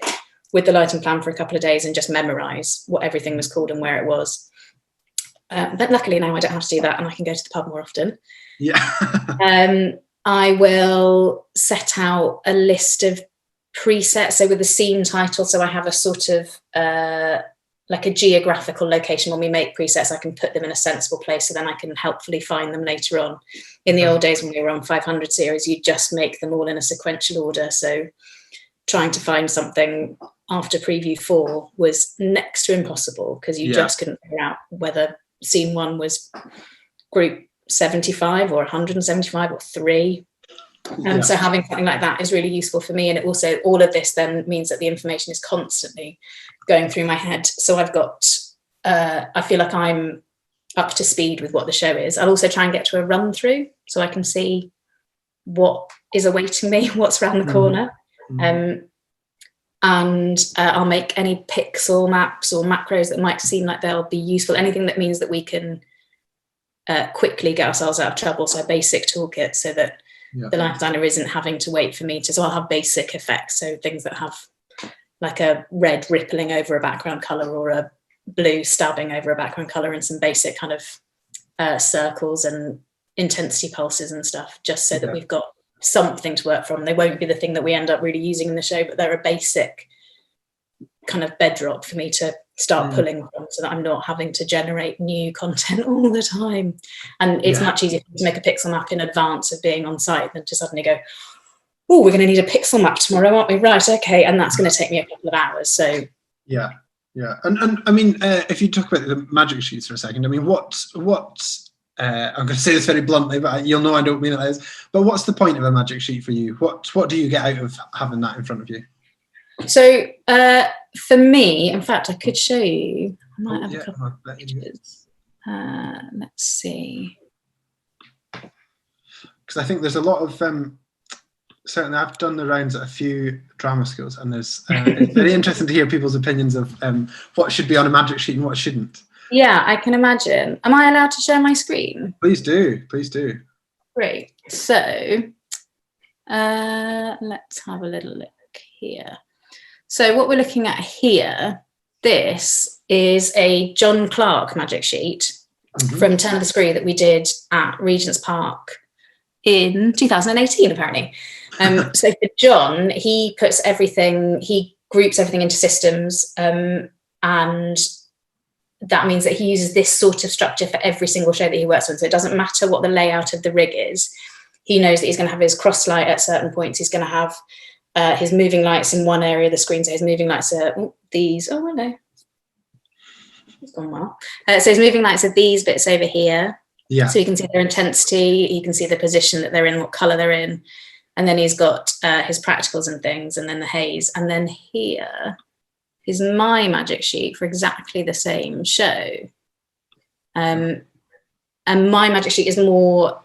with the lighting plan for a couple of days and just memorize what everything was called and where it was. But luckily now I don't have to do that and I can go to the pub more often. Yeah. I will set out a list of presets. So with the scene title, so I have a sort of like a geographical location. When we make presets, I can put them in a sensible place so then I can helpfully find them later on. In the old days when we were on 500 series, you just make them all in a sequential order. So trying to find something after preview 4 was next to impossible because you just couldn't figure out whether scene 1 was group 75 or 175 or 3. So having something like that is really useful for me. And it also, all of this then means that the information is constantly going through my head. So I've got, I feel like I'm up to speed with what the show is. I'll also try and get to a run through so I can see what is awaiting me, what's around the corner. And I'll make any pixel maps or macros that might seem like they'll be useful. Anything that means that we can quickly get ourselves out of trouble. So a basic toolkit so that the light designer isn't having to wait for me to. So I'll have basic effects. So things that have like a red rippling over a background color or a blue stabbing over a background color and some basic kind of circles and intensity pulses and stuff, just so that we've got something to work from. They won't be the thing that we end up really using in the show, but they're a basic kind of bedrock for me to start pulling from so that I'm not having to generate new content all the time. And it's much easier to make a pixel map in advance of being on site than to suddenly go, oh, we're going to need a pixel map tomorrow, aren't we? Right, okay. And that's going to take me a couple of hours. So yeah. And I mean, if you talk about the magic sheets for a second, I mean, what I'm going to say this very bluntly, but you'll know I don't mean it as, but what's the point of a magic sheet for you? What do you get out of having that in front of you? So for me, in fact, I could show you. I might have a couple of pictures. Let's see. Because I think there's a lot of, certainly I've done the rounds at a few drama schools, and there's it's very interesting to hear people's opinions of what should be on a magic sheet and what shouldn't. Yeah, I can imagine. Am I allowed to share my screen? Please do. Great. So let's have a little look here. So what we're looking at here, this is a John Clark magic sheet from Turn of the Screw that we did at Regent's Park in 2018, apparently. So for John, he puts everything, he groups everything into systems, and that means that he uses this sort of structure for every single show that he works on. So it doesn't matter what the layout of the rig is. He knows that he's going to have his cross light at certain points. He's going to have his moving lights in one area of the screen. So his moving lights are these. Oh, no. It's gone well. So his moving lights are these bits over here. Yeah. So you can see their intensity. You can see the position that they're in, what colour they're in. And then he's got his practicals and things, and then the haze. And then here is my magic sheet for exactly the same show. And my magic sheet is more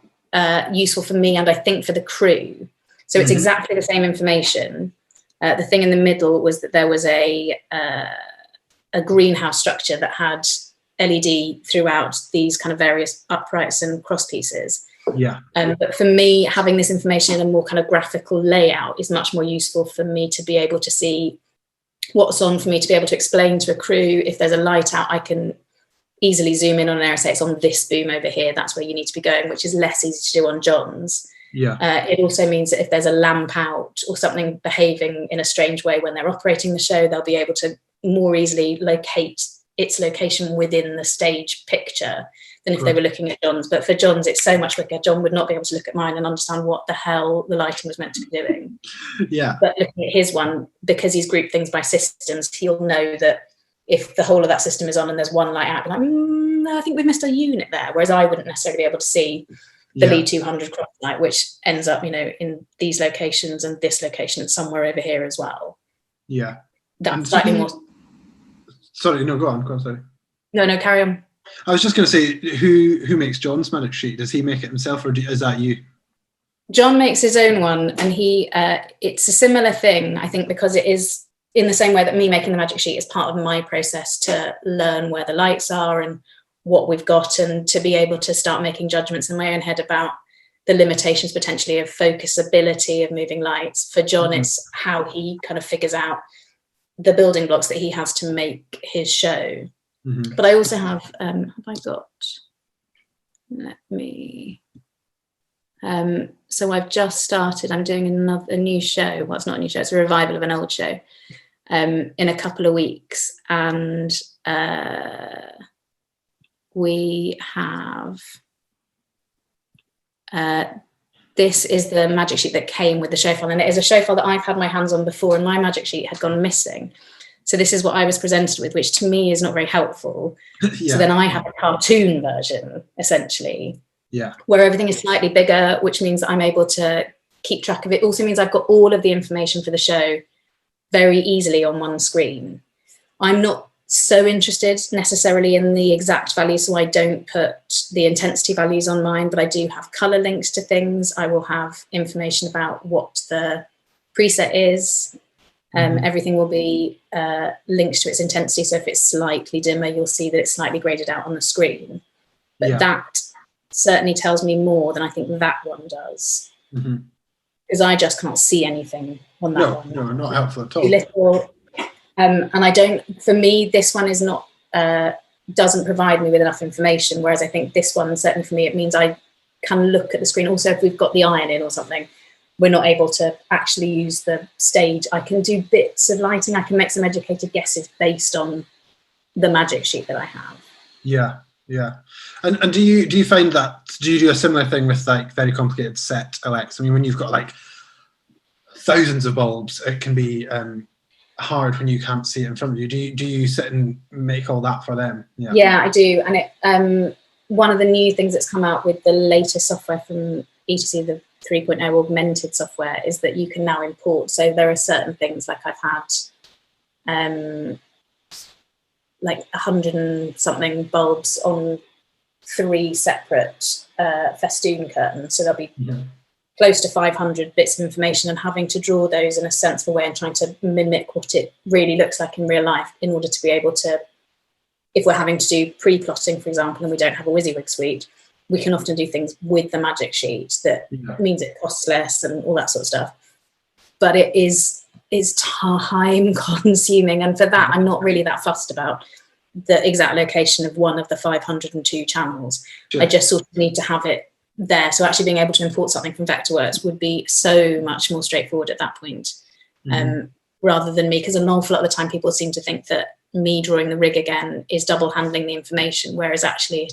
useful for me and I think for the crew. So it's exactly the same information. The thing in the middle was that there was a greenhouse structure that had LED throughout these kind of various uprights and cross pieces. Yeah. But for me, having this information in a more kind of graphical layout is much more useful for me to be able to see what's on, for me to be able to explain to a crew. If there's a light out, I can easily zoom in on an area, say it's on this boom over here, that's where you need to be going, which is less easy to do on John's. Yeah. It also means that if there's a lamp out or something behaving in a strange way when they're operating the show, they'll be able to more easily locate its location within the stage picture than if they were looking at John's. But for John's, it's so much quicker. John would not be able to look at mine and understand what the hell the lighting was meant to be doing. Yeah. But looking at his one, because he's grouped things by systems, he'll know that if the whole of that system is on and there's one light out, like, I think we've missed a unit there. Whereas I wouldn't necessarily be able to see the Lee 200 cross light, which ends up, in these locations and this location somewhere over here as well. Yeah. That's slightly more. Sorry, no, go on, sorry. No, carry on. I was just going to say, who makes John's magic sheet? Does he make it himself, or is that you? John makes his own one, and it's a similar thing, I think, because it is in the same way that me making the magic sheet is part of my process to learn where the lights are and what we've got, and to be able to start making judgments in my own head about the limitations potentially of focusability of moving lights. For John, it's how he kind of figures out the building blocks that he has to make his show. But I also have I got, let me, so I've just started, I'm doing a new show. Well, it's not a new show, it's a revival of an old show in a couple of weeks. And we have, this is the magic sheet that came with the show file, and it is a show file that I've had my hands on before, and my magic sheet had gone missing. So this is what I was presented with, which to me is not very helpful. So then I have a cartoon version, essentially, where everything is slightly bigger, which means I'm able to keep track of it. Also means I've got all of the information for the show very easily on one screen. I'm not so interested necessarily in the exact values, so I don't put the intensity values on mine, but I do have color links to things. I will have information about what the preset is. Everything will be linked to its intensity. So if it's slightly dimmer, you'll see that it's slightly graded out on the screen. But that certainly tells me more than I think that one does. Because I just can't see anything on that one. No, not helpful at all. Little, and I don't, for me, this one is not, doesn't provide me with enough information. Whereas I think this one, certainly for me, it means I can look at the screen. Also, if we've got the iron in or something, we're not able to actually use the stage. I can do bits of lighting. I can make some educated guesses based on the magic sheet that I have. Yeah. And do you find that, do you do a similar thing with like very complicated set LX? I mean, when you've got like thousands of bulbs, it can be hard when you can't see it in front of you. Do you sit and make all that for them? Yeah, I do. And it one of the new things that's come out with the latest software from E2C, the 3.0 augmented software, is that you can now import. So there are certain things, like I've had like 100 and something bulbs on 3 separate festoon curtains. So there'll be close to 500 bits of information, and having to draw those in a sensible way and trying to mimic what it really looks like in real life in order to be able to, if we're having to do pre-plotting, for example, and we don't have a WYSIWYG suite, we can often do things with the magic sheet that means it costs less and all that sort of stuff. But it is time consuming. And for that, I'm not really that fussed about the exact location of one of the 502 channels. I just sort of need to have it there. So actually being able to import something from Vectorworks would be so much more straightforward at that point. rather than me, because an awful lot of the time people seem to think that me drawing the rig again is double handling the information, whereas actually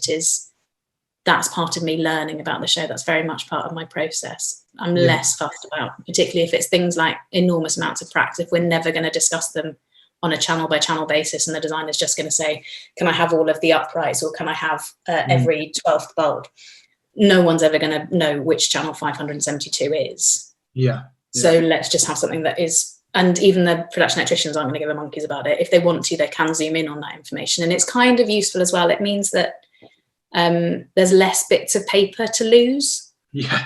that's part of me learning about the show. That's very much part of my process. I'm less fussed about, particularly if it's things like enormous amounts of practice, if we're never going to discuss them on a channel by channel basis and the designer's just going to say, can I have all of the uprights, or can I have every 12th bulb? No one's ever going to know which channel 572 is. So let's just have something that is, and even the production electricians aren't going to give a monkeys about it. If they want to, they can zoom in on that information. And it's kind of useful as well. It means that there's less bits of paper to lose.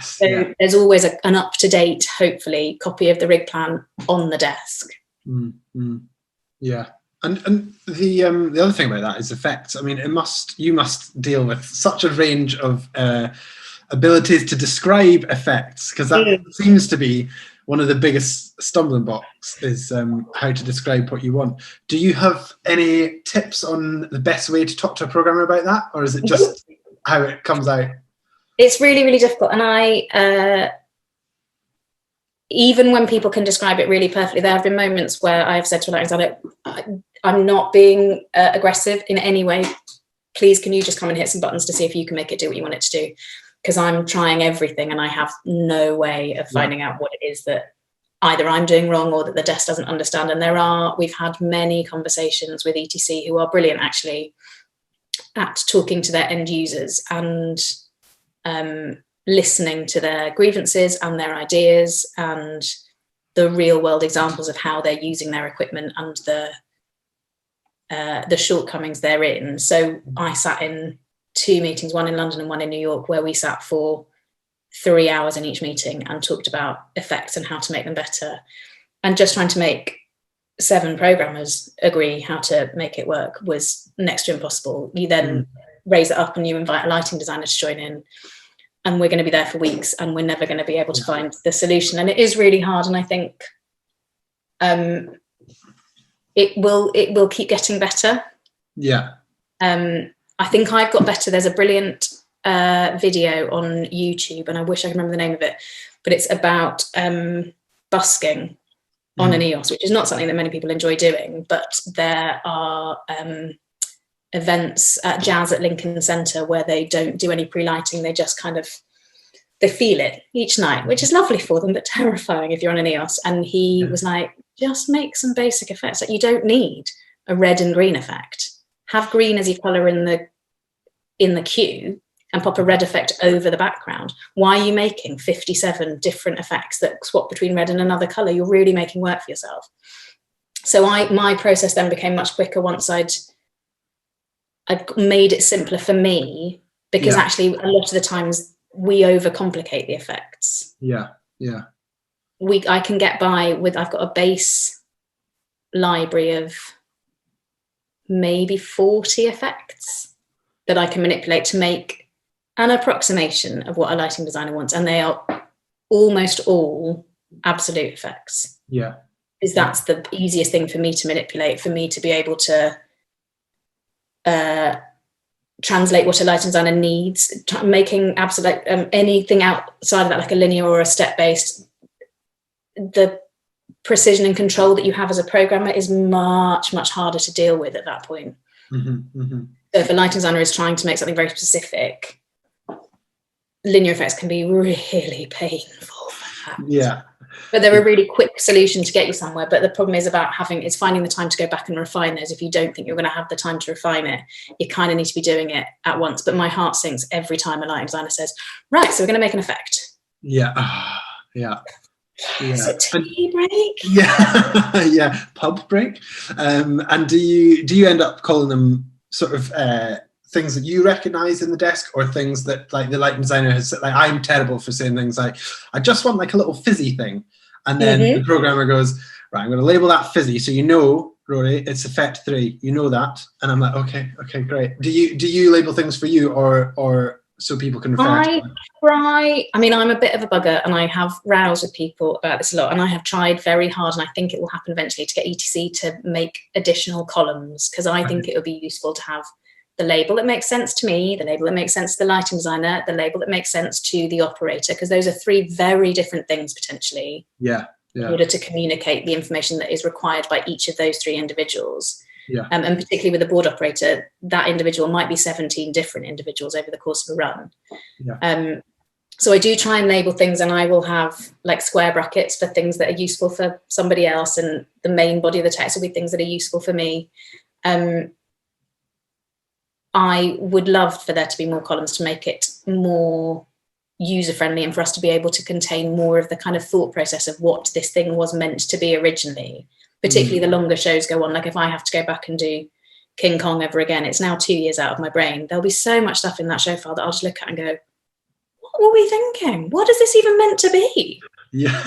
So there's always an up-to-date, hopefully, copy of the rig plan on the desk. Yeah. And the other thing about that is effects. I mean, you must deal with such a range of abilities to describe effects, because that seems to be one of the biggest stumbling blocks, is how to describe what you want. Do you have any tips on the best way to talk to a programmer about that, or is it just how it comes out? It's really, really difficult. And I, even when people can describe it really perfectly, there have been moments where I've said to an actor, I'm not being aggressive in any way. Please, can you just come and hit some buttons to see if you can make it do what you want it to do? Because I'm trying everything and I have no way of finding out what it is that either I'm doing wrong or that the desk doesn't understand. And we've had many conversations with ETC who are brilliant actually at talking to their end users and listening to their grievances and their ideas and the real world examples of how they're using their equipment and the shortcomings therein. So I sat in 2 meetings, one in London and one in New York, where we sat for 3 hours in each meeting and talked about effects and how to make them better. And just trying to make 7 programmers agree how to make it work was next to impossible. You then raise it up and you invite a lighting designer to join in, and we're going to be there for weeks and we're never going to be able to find the solution. And it is really hard. And I think it will keep getting better. I think I've got better. There's a brilliant video on YouTube, and I wish I could remember the name of it, but it's about busking on an EOS, which is not something that many people enjoy doing, but there are events at Jazz at Lincoln Centre where they don't do any pre-lighting. They just they feel it each night, which is lovely for them, but terrifying if you're on an EOS. And he was like, just make some basic effects. Like, you don't need a red and green effect. Have green as your colour in the queue and pop a red effect over the background. Why are you making 57 different effects that swap between red and another colour? You're really making work for yourself. So my process then became much quicker once I'd made it simpler for me, because actually a lot of the times we overcomplicate the effects. I can get by with, I've got a base library of maybe 40 effects that I can manipulate to make an approximation of what a lighting designer wants, and they are almost all absolute effects. Because that's the easiest thing for me to manipulate, for me to be able to translate what a lighting designer needs, making absolute anything outside of that, like a linear or a step-based, the precision and control that you have as a programmer is much, much harder to deal with at that point. So if a lighting designer is trying to make something very specific, linear effects can be really painful for that. But they're a really quick solution to get you somewhere. But the problem is finding the time to go back and refine those. If you don't think you're going to have the time to refine it, you kind of need to be doing it at once. But my heart sinks every time a lighting designer says, right, so we're going to make an effect. So tea break? Pub break. And do you end up calling them sort of things that you recognize in the desk, or things that like the lighting designer has said? Like, I'm terrible for saying things like, I just want like a little fizzy thing, and then the programmer goes, right, I'm going to label that fizzy, so you know, Rory, it's effect 3, you know that. And I'm like, okay, great. Do you label things for you, or so people can refer to it? I mean, I'm a bit of a bugger, and I have rows with people about this a lot, and I have tried very hard, and I think it will happen eventually, to get ETC to make additional columns, because I think it would be useful to have the label that makes sense to me, the label that makes sense to the lighting designer, the label that makes sense to the operator, because those are 3 very different things potentially. in order to communicate the information that is required by each of those 3 individuals. Yeah. And particularly with the board operator, that individual might be 17 different individuals over the course of a run. Yeah. So I do try and label things, and I will have like square brackets for things that are useful for somebody else, and the main body of the text will be things that are useful for me. I would love for there to be more columns to make it more user-friendly and for us to be able to contain more of the kind of thought process of what this thing was meant to be originally, particularly the longer shows go on. Like if I have to go back and do King Kong ever again, it's now 2 years out of my brain. There'll be so much stuff in that show file that I'll just look at and go, what were we thinking? What is this even meant to be? Yeah,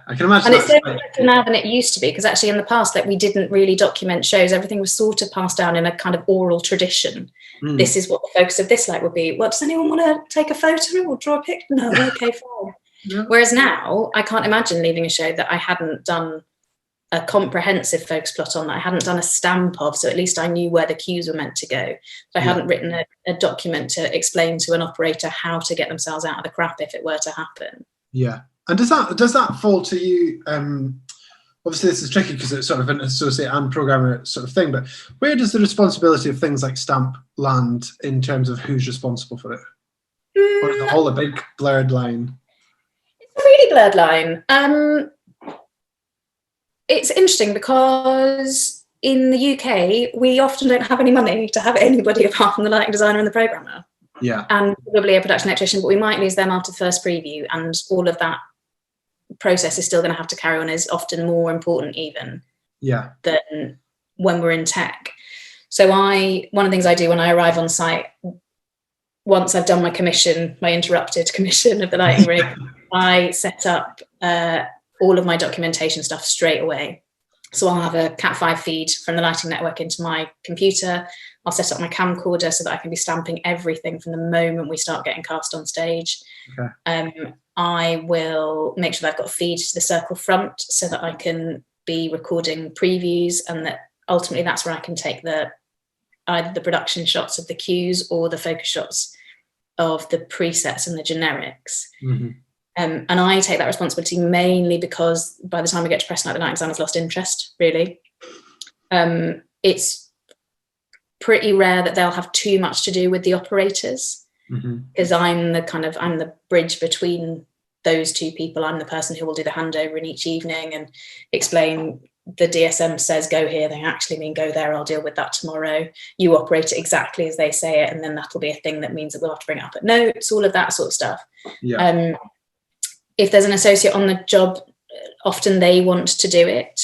I can imagine. And it's so much better now than it used to be, because actually in the past, like, we didn't really document shows. Everything was sort of passed down in a kind of oral tradition. This is what the focus of this light would be. Well, does anyone want to take a photo or draw a picture? No, okay, fine. Yeah. Whereas now, I can't imagine leaving a show that I hadn't done a comprehensive focus plot on, that I hadn't done a stamp of, so at least I knew where the cues were meant to go. I hadn't written a document to explain to an operator how to get themselves out of the crap if it were to happen. Yeah. And does that fall to you? Obviously, this is tricky because it's sort of an associate and programmer sort of thing, but where does the responsibility of things like stamp land in terms of who's responsible for it? Or is it all a big blurred line? It's a really blurred line. It's interesting because in the UK, we often don't have any money to have anybody apart from the lighting designer and the programmer. Yeah. And probably a production electrician, but we might lose them after the first preview, and all of that process is still going to have to carry on, is often more important even than when we're in tech. So one of the things I do when I arrive on site, once I've done my commission, my interrupted commission of the lighting rig, I set up all of my documentation stuff straight away. So I'll have a Cat5 feed from the lighting network into my computer. I'll set up my camcorder so that I can be stamping everything from the moment we start getting cast on stage. Okay. I will make sure that I've got a feed to the circle front so that I can be recording previews, and that ultimately that's where I can take either the production shots of the cues or the focus shots of the presets and the generics. Mm-hmm. And I take that responsibility mainly because by the time we get to press night, the lighting designer's lost interest, really. It's pretty rare that they'll have too much to do with the operators, because I'm the bridge between those two people. I'm the person who will do the handover in each evening and explain, the DSM says go here, they actually mean go there, I'll deal with that tomorrow. You operate it exactly as they say it, and then that'll be a thing that means that we'll have to bring it up at notes, all of that sort of stuff. Yeah. If there's an associate on the job, often they want to do it,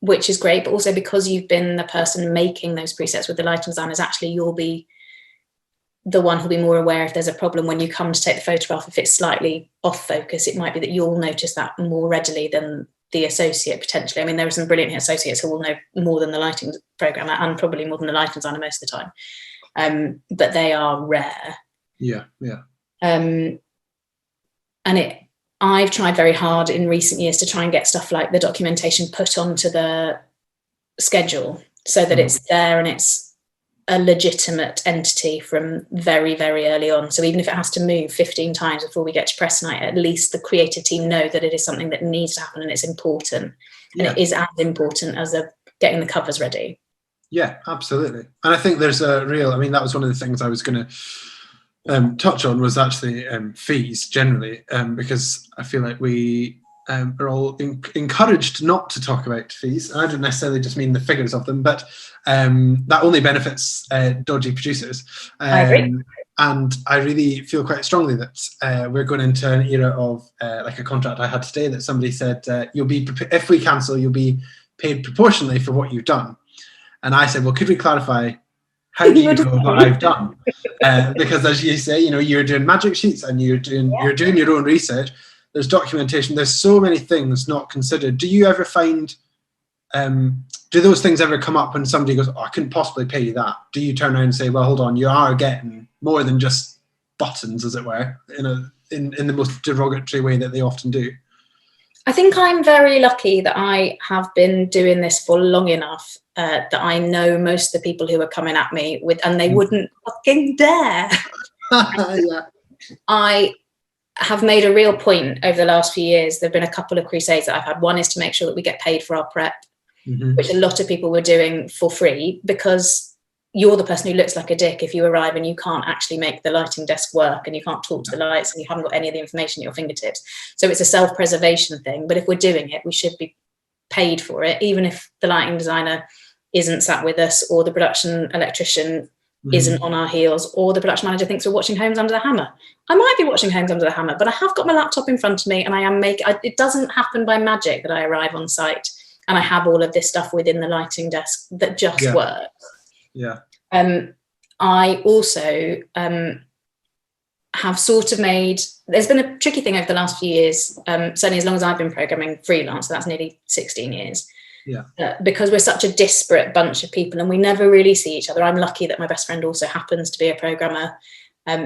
which is great, but also because you've been the person making those presets with the lighting designers, actually you'll be the one who'll be more aware if there's a problem when you come to take the photograph. If it's slightly off focus, it might be that you'll notice that more readily than the associate, potentially. I mean, there are some brilliant associates who will know more than the lighting programmer, and probably more than the lighting designer most of the time, but they are rare. Yeah. And I've tried very hard in recent years to try and get stuff like the documentation put onto the schedule so that it's there and it's a legitimate entity from very, very early on. So even if it has to move 15 times before we get to press night, at least the creative team know that it is something that needs to happen and it's important. And it is as important as getting the covers ready. Yeah, absolutely. And I think there's that was one of the things I was going to touch on, was actually fees generally, because I feel like we are all encouraged not to talk about fees. And I don't necessarily just mean the figures of them, but that only benefits dodgy producers. I agree. And I really feel quite strongly that we're going into an era of like a contract I had today that somebody said, if we cancel, you'll be paid proportionally for what you've done. And I said, well, could we clarify, how do you know what I've done? Because as you say, you're doing magic sheets and you're doing your own research. There's documentation. There's so many things not considered. Do you ever find, do those things ever come up when somebody goes, I couldn't possibly pay you that? Do you turn around and say, well, hold on, you are getting more than just buttons, as it were, in the most derogatory way that they often do? I think I'm very lucky that I have been doing this for long enough that I know most of the people who are coming at me with, and they wouldn't fucking dare. Yeah. have made a real point over the last few years. There have been a couple of crusades that I've had. One is to make sure that we get paid for our prep, which a lot of people were doing for free, because you're the person who looks like a dick if you arrive and you can't actually make the lighting desk work and you can't talk to the lights and you haven't got any of the information at your fingertips. So it's a self-preservation thing. But if we're doing it, we should be paid for it, even if the lighting designer isn't sat with us, or the production electrician isn't on our heels, or the production manager thinks we're watching Homes Under the Hammer. I might be watching Homes Under the Hammer, but I have got my laptop in front of me and I am it doesn't happen by magic that I arrive on site and I have all of this stuff within the lighting desk that just works. Yeah. I also have sort of made, there's been a tricky thing over the last few years, certainly as long as I've been programming freelance, so that's nearly 16 years. Yeah. Because we're such a disparate bunch of people and we never really see each other. I'm lucky that my best friend also happens to be a programmer.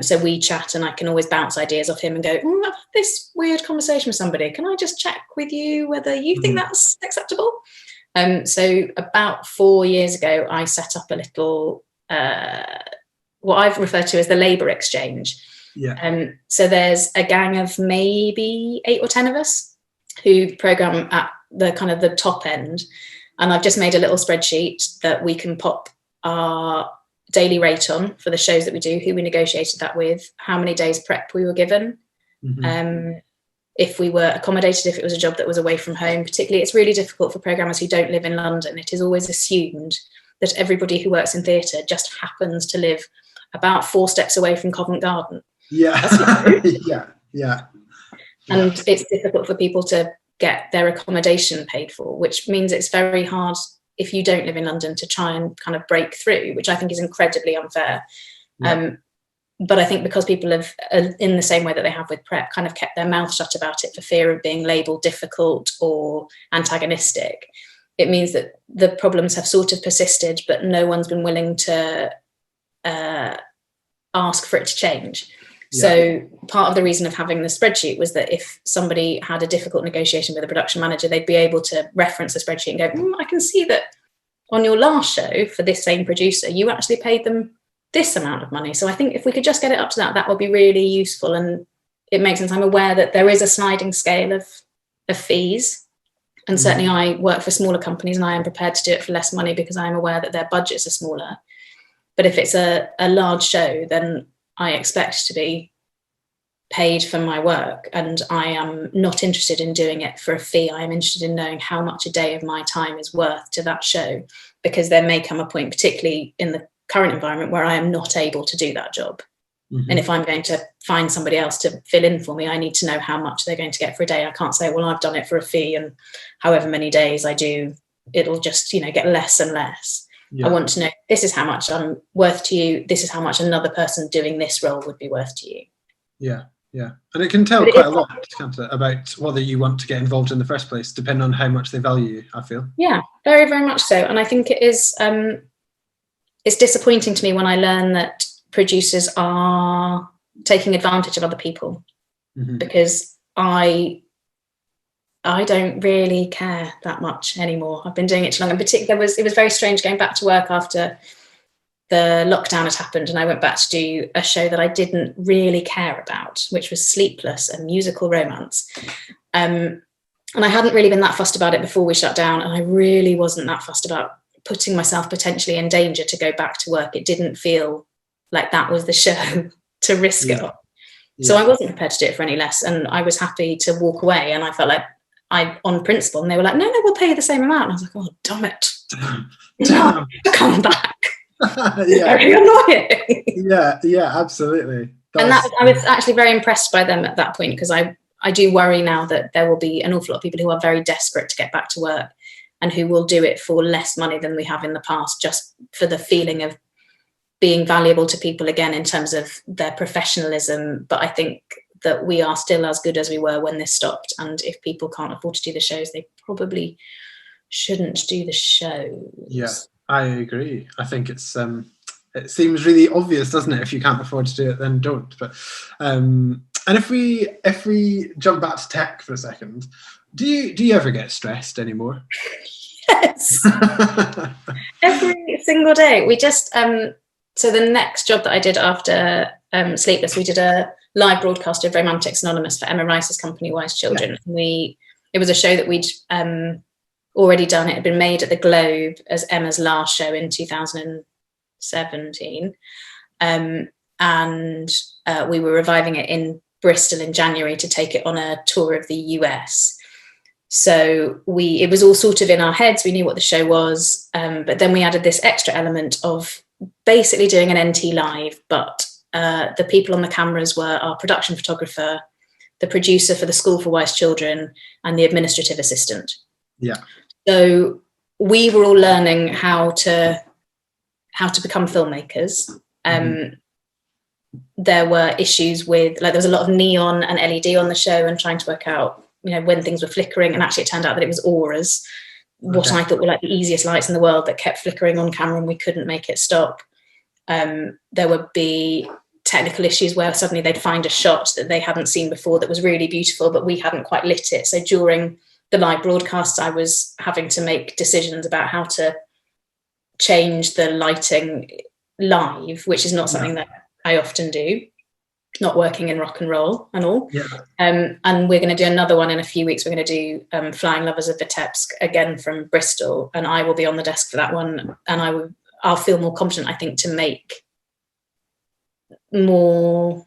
So we chat and I can always bounce ideas off him and go, I've had this weird conversation with somebody. Can I just check with you whether you think that's acceptable? So about 4 years ago, I set up a little, what I've referred to as the labour exchange. Yeah. So there's a gang of maybe 8 or 10 of us who program at the kind of the top end, and I've just made a little spreadsheet that we can pop our daily rate on for the shows that we do, who we negotiated that with, how many days prep we were given, if we were accommodated, if it was a job that was away from home. Particularly, it's really difficult for programmers who don't live in London. It is always assumed that everybody who works in theatre just happens to live about 4 steps away from Covent Garden. Yeah. And it's difficult for people to get their accommodation paid for, which means it's very hard if you don't live in London to try and kind of break through, which I think is incredibly unfair. But I think because people have, in the same way that they have with prep, kind of kept their mouth shut about it for fear of being labelled difficult or antagonistic, it means that the problems have sort of persisted, but no one's been willing to ask for it to change. So part of the reason of having the spreadsheet was that if somebody had a difficult negotiation with a production manager, they'd be able to reference the spreadsheet and go, I can see that on your last show for this same producer, you actually paid them this amount of money. So I think if we could just get it up to that, that would be really useful. And it makes sense. I'm aware that there is a sliding scale of fees. And certainly I work for smaller companies and I am prepared to do it for less money because I am aware that their budgets are smaller. But if it's a large show, then I expect to be paid for my work, and I am not interested in doing it for a fee. I am interested in knowing how much a day of my time is worth to that show, because there may come a point, particularly in the current environment, where I am not able to do that job. And if I'm going to find somebody else to fill in for me, I need to know how much they're going to get for a day. I can't say, well, I've done it for a fee and however many days I do, it'll just, get less and less. I want to know, this is how much I'm worth to you. This is how much another person doing this role would be worth to you. Yeah. And it can tell quite a lot, can't it, about whether you want to get involved in the first place, depending on how much they value you, I feel. Yeah, very, very much so. And I think it is, it's disappointing to me when I learn that producers are taking advantage of other people, because I don't really care that much anymore. I've been doing it too long. In particular, it was very strange going back to work after the lockdown had happened, and I went back to do a show that I didn't really care about, which was Sleepless, a musical romance. And I hadn't really been that fussed about it before we shut down, and I really wasn't that fussed about putting myself potentially in danger to go back to work. It didn't feel like that was the show to risk it on. So I wasn't prepared to do it for any less, and I was happy to walk away, and I felt like on principle, and they were like, no, we'll pay you the same amount. And I was like, oh, damn it. Damn. Come back. Very annoying. Yeah, absolutely. I was actually very impressed by them at that point, because I do worry now that there will be an awful lot of people who are very desperate to get back to work and who will do it for less money than we have in the past, just for the feeling of being valuable to people again in terms of their professionalism. But I think that we are still as good as we were when this stopped, and if people can't afford to do the shows, they probably shouldn't do the shows. Yeah, I agree. I think it's it seems really obvious, doesn't it? If you can't afford to do it, then don't. But and if we jump back to tech for a second, do you ever get stressed anymore? Yes. Every single day. We just so the next job that I did after Sleepless, we did a live broadcast of Romantics Anonymous for Emma Rice's company, Wise Children. Yeah. It was a show that we'd already done. It had been made at the Globe as Emma's last show in 2017. And we were reviving it in Bristol in January to take it on a tour of the US. So it was all sort of in our heads. We knew what the show was, but then we added this extra element of basically doing an NT live, but the people on the cameras were our production photographer, the producer for the School for Wise Children, and the administrative assistant. Yeah. So we were all learning how to become filmmakers. There were issues with, like, there was a lot of neon and LED on the show, and trying to work out, when things were flickering. And actually it turned out that it was auras, what I thought were like the easiest lights in the world, that kept flickering on camera and we couldn't make it stop. There would be technical issues where suddenly they'd find a shot that they hadn't seen before that was really beautiful, but we hadn't quite lit it. So during the live broadcasts, I was having to make decisions about how to change the lighting live, which is not something that I often do, not working in rock and roll and all. Yeah. And we're going to do another one in a few weeks. We're going to do Flying Lovers of Vitebsk, again from Bristol, and I will be on the desk for that one. And I'll feel more confident, I think, to make more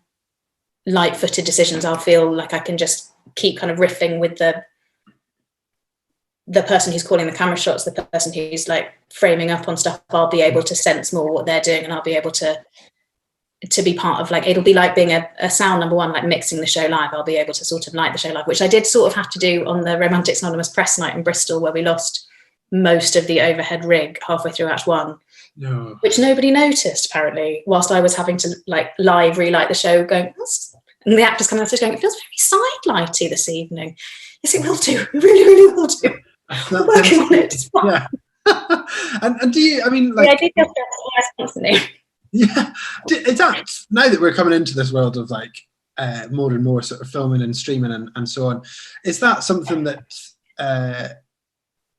light-footed decisions. I'll feel like I can just keep kind of riffing with the person who's calling the camera shots, the person who's like framing up on stuff. I'll be able to sense more what they're doing, and I'll be able to be part of, like, it'll be like being a sound number one, like mixing the show live. I'll be able to sort of light the show live, which I did sort of have to do on the Romantics Anonymous press night in Bristol, where we lost most of the overhead rig halfway through Act 1. No. Which nobody noticed, apparently, whilst I was having to like live relight the show, going, and the actors coming on stage going, it feels very side-lighty this evening. Yes, it will do. It really, really will do. I'm working on it. Yeah. and do you, I mean, like... Yeah, I do feel stressed constantly. Yeah. Is that, now that we're coming into this world of like more and more sort of filming and streaming and so on, is that something that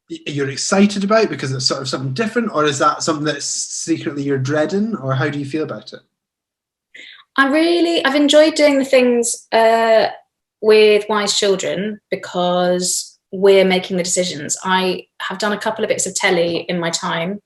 you're excited about because it's sort of something different, or is that something that secretly you're dreading, or how do you feel about it? I've enjoyed doing the things with Wise Children because we're making the decisions. I have done a couple of bits of telly in my time,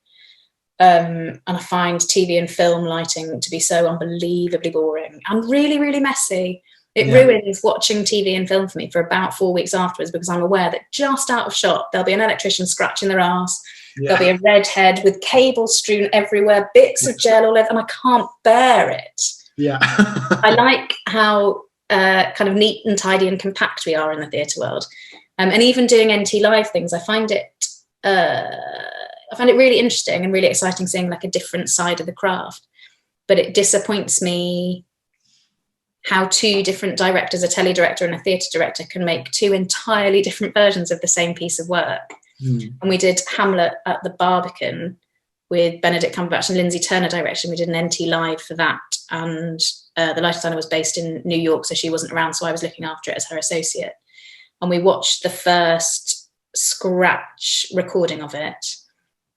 and I find TV and film lighting to be so unbelievably boring and really, really messy. It ruins watching TV and film for me for about 4 weeks afterwards, because I'm aware that just out of shot, there'll be an electrician scratching their ass. Yeah. There'll be a red head with cables strewn everywhere, bits of gel all over, and I can't bear it. Yeah. I like how kind of neat and tidy and compact we are in the theatre world. And even doing NT live things, I find it really interesting and really exciting, seeing like a different side of the craft. But it disappoints me how two different directors, a telly director and a theatre director, can make two entirely different versions of the same piece of work. And we did Hamlet at the Barbican with Benedict Cumberbatch and Lindsay Turner direction. We did an NT live for that, and the light designer was based in New York, so she wasn't around, so I was looking after it as her associate. And we watched the first scratch recording of it,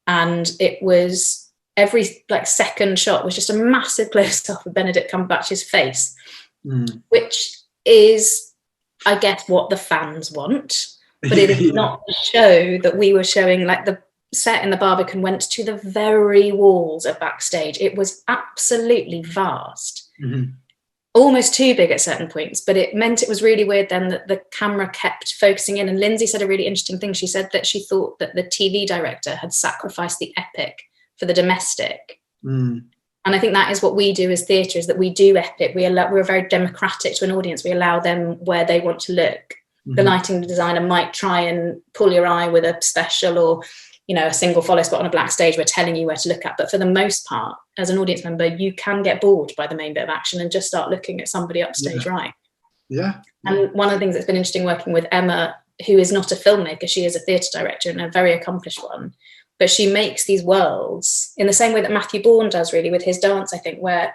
and it was every like second shot was just a massive close-up of Benedict Cumberbatch's face, which is, I guess, what the fans want, but it is not the show that we were showing. Like, the set in the Barbican went to the very walls of backstage. It was absolutely vast, almost too big at certain points, but it meant it was really weird then that the camera kept focusing in. And Lindsay said a really interesting thing. She said that she thought that the TV director had sacrificed the epic for the domestic. And I think that is what we do as theatre, is that we do epic. We're very democratic to an audience. We allow them where they want to look. The lighting designer might try and pull your eye with a special or, a single follow spot on a black stage. We're telling you where to look at. But for the most part, as an audience member, you can get bored by the main bit of action and just start looking at somebody upstage right. Yeah. And one of the things that's been interesting working with Emma, who is not a filmmaker, she is a theatre director and a very accomplished one, but she makes these worlds in the same way that Matthew Bourne does, really, with his dance, I think, where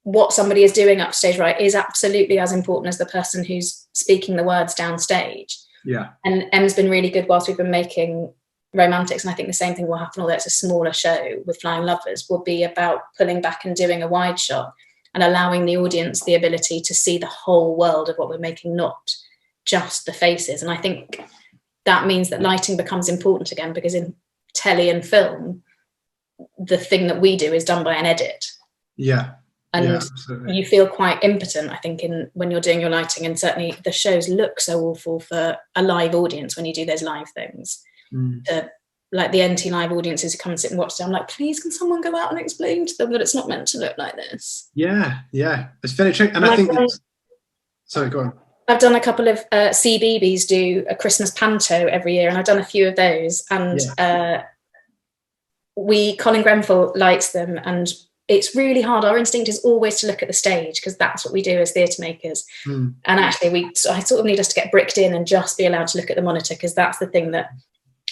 what somebody is doing upstage right is absolutely as important as the person who's speaking the words downstage. Yeah. And Em's been really good whilst we've been making Romantics, and I think the same thing will happen, although it's a smaller show with Flying Lovers, will be about pulling back and doing a wide shot. and allowing the audience the ability to see the whole world of what we're making, not just the faces. And I think that means that lighting becomes important again, because in telly and film, the thing that we do is done by an edit. And you feel quite impotent, I think, when you're doing your lighting. And certainly the shows look so awful for a live audience when you do those live things. Like the NT live audiences who come and sit and watch them, I'm like, please, can someone go out and explain to them that it's not meant to look like this? Yeah, it's very true. And I think sorry, go on. I've done a couple of CBeebies do a Christmas panto every year, and I've done a few of those. And Colin Grenfell lights them, and it's really hard. Our instinct is always to look at the stage, because that's what we do as theatre makers. And actually, I sort of need us to get bricked in and just be allowed to look at the monitor, because that's the thing that.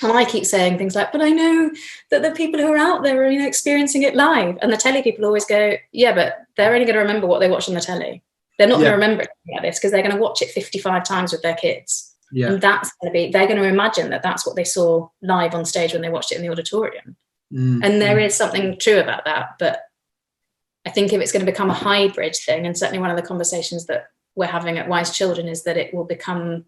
And I keep saying things like, but I know that the people who are out there are, experiencing it live. And the telly people always go, yeah, but they're only going to remember what they watch on the telly. They're not going to remember it like this, because they're going to watch it 55 times with their kids. And that's going to be, they're going to imagine that that's what they saw live on stage when they watched it in the auditorium. And there is something true about that. But I think if it's going to become a hybrid thing, and certainly one of the conversations that we're having at Wise Children is that it will become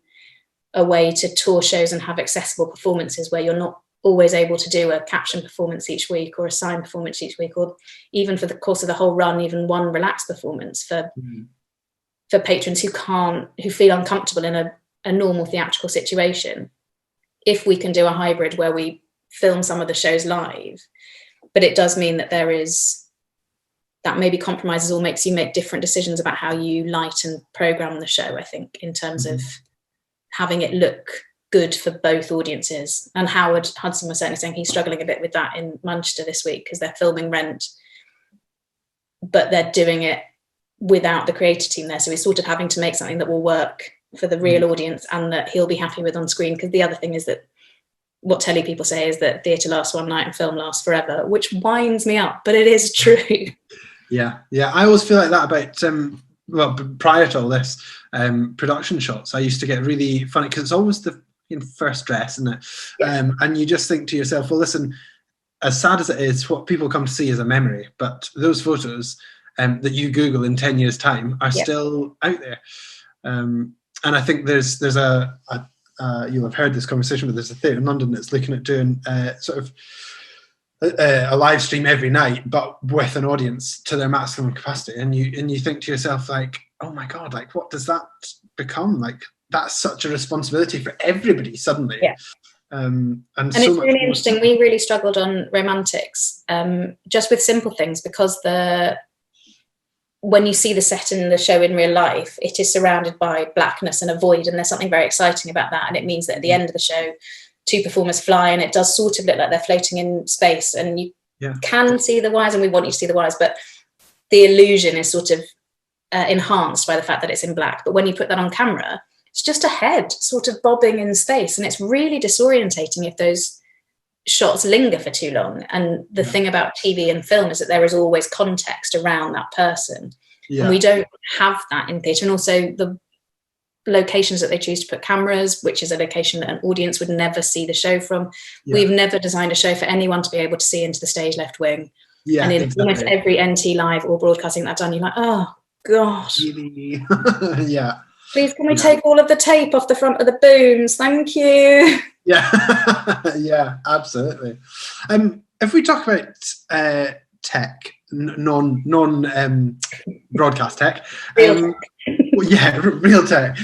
a way to tour shows and have accessible performances where you're not always able to do a caption performance each week or a sign performance each week, or even for the course of the whole run, even one relaxed performance for patrons who feel uncomfortable in a normal theatrical situation. If we can do a hybrid where we film some of the shows live, but it does mean that that maybe compromises or makes you make different decisions about how you light and program the show, I think, in terms of having it look good for both audiences. And Howard Hudson was certainly saying he's struggling a bit with that in Manchester this week, because they're filming Rent, but they're doing it without the creative team there. So he's sort of having to make something that will work for the real audience and that he'll be happy with on screen. Because the other thing is that what telly people say is that theatre lasts one night and film lasts forever, which winds me up, but it is true. Yeah. I always feel like that about prior to all this, production shots. I used to get really funny, because it's always the first dress, isn't it? And you just think to yourself, well, listen, as sad as it is, what people come to see is a memory, but those photos that you Google in 10 years' time are still out there. And I think there's you'll have heard this conversation, but there's a theatre in London that's looking at doing sort of a live stream every night, but with an audience to their maximum capacity. And you think to yourself, like, oh my God, like, what does that become? Like, that's such a responsibility for everybody suddenly. And so it's really interesting. We really struggled on romantics, just with simple things, because when you see the set in the show in real life, it is surrounded by blackness and a void, and there's something very exciting about that. And it means that at the end of the show, two performers fly, and it does sort of look like they're floating in space, and you can see the wires, and we want you to see the wires, but the illusion is sort of enhanced by the fact that it's in black. But when you put that on camera, it's just a head sort of bobbing in space, and it's really disorientating if those shots linger for too long. And the thing about TV and film is that there is always context around that person, and we don't have that in theatre. And also the locations that they choose to put cameras, which is a location that an audience would never see the show from. We've never designed a show for anyone to be able to see into the stage left wing. And in almost every NT live or broadcasting that I've done, you're like, oh gosh. Please, can we take all of the tape off the front of the booms? Thank you. Yeah, absolutely. If we talk about tech, non broadcast tech, real tech.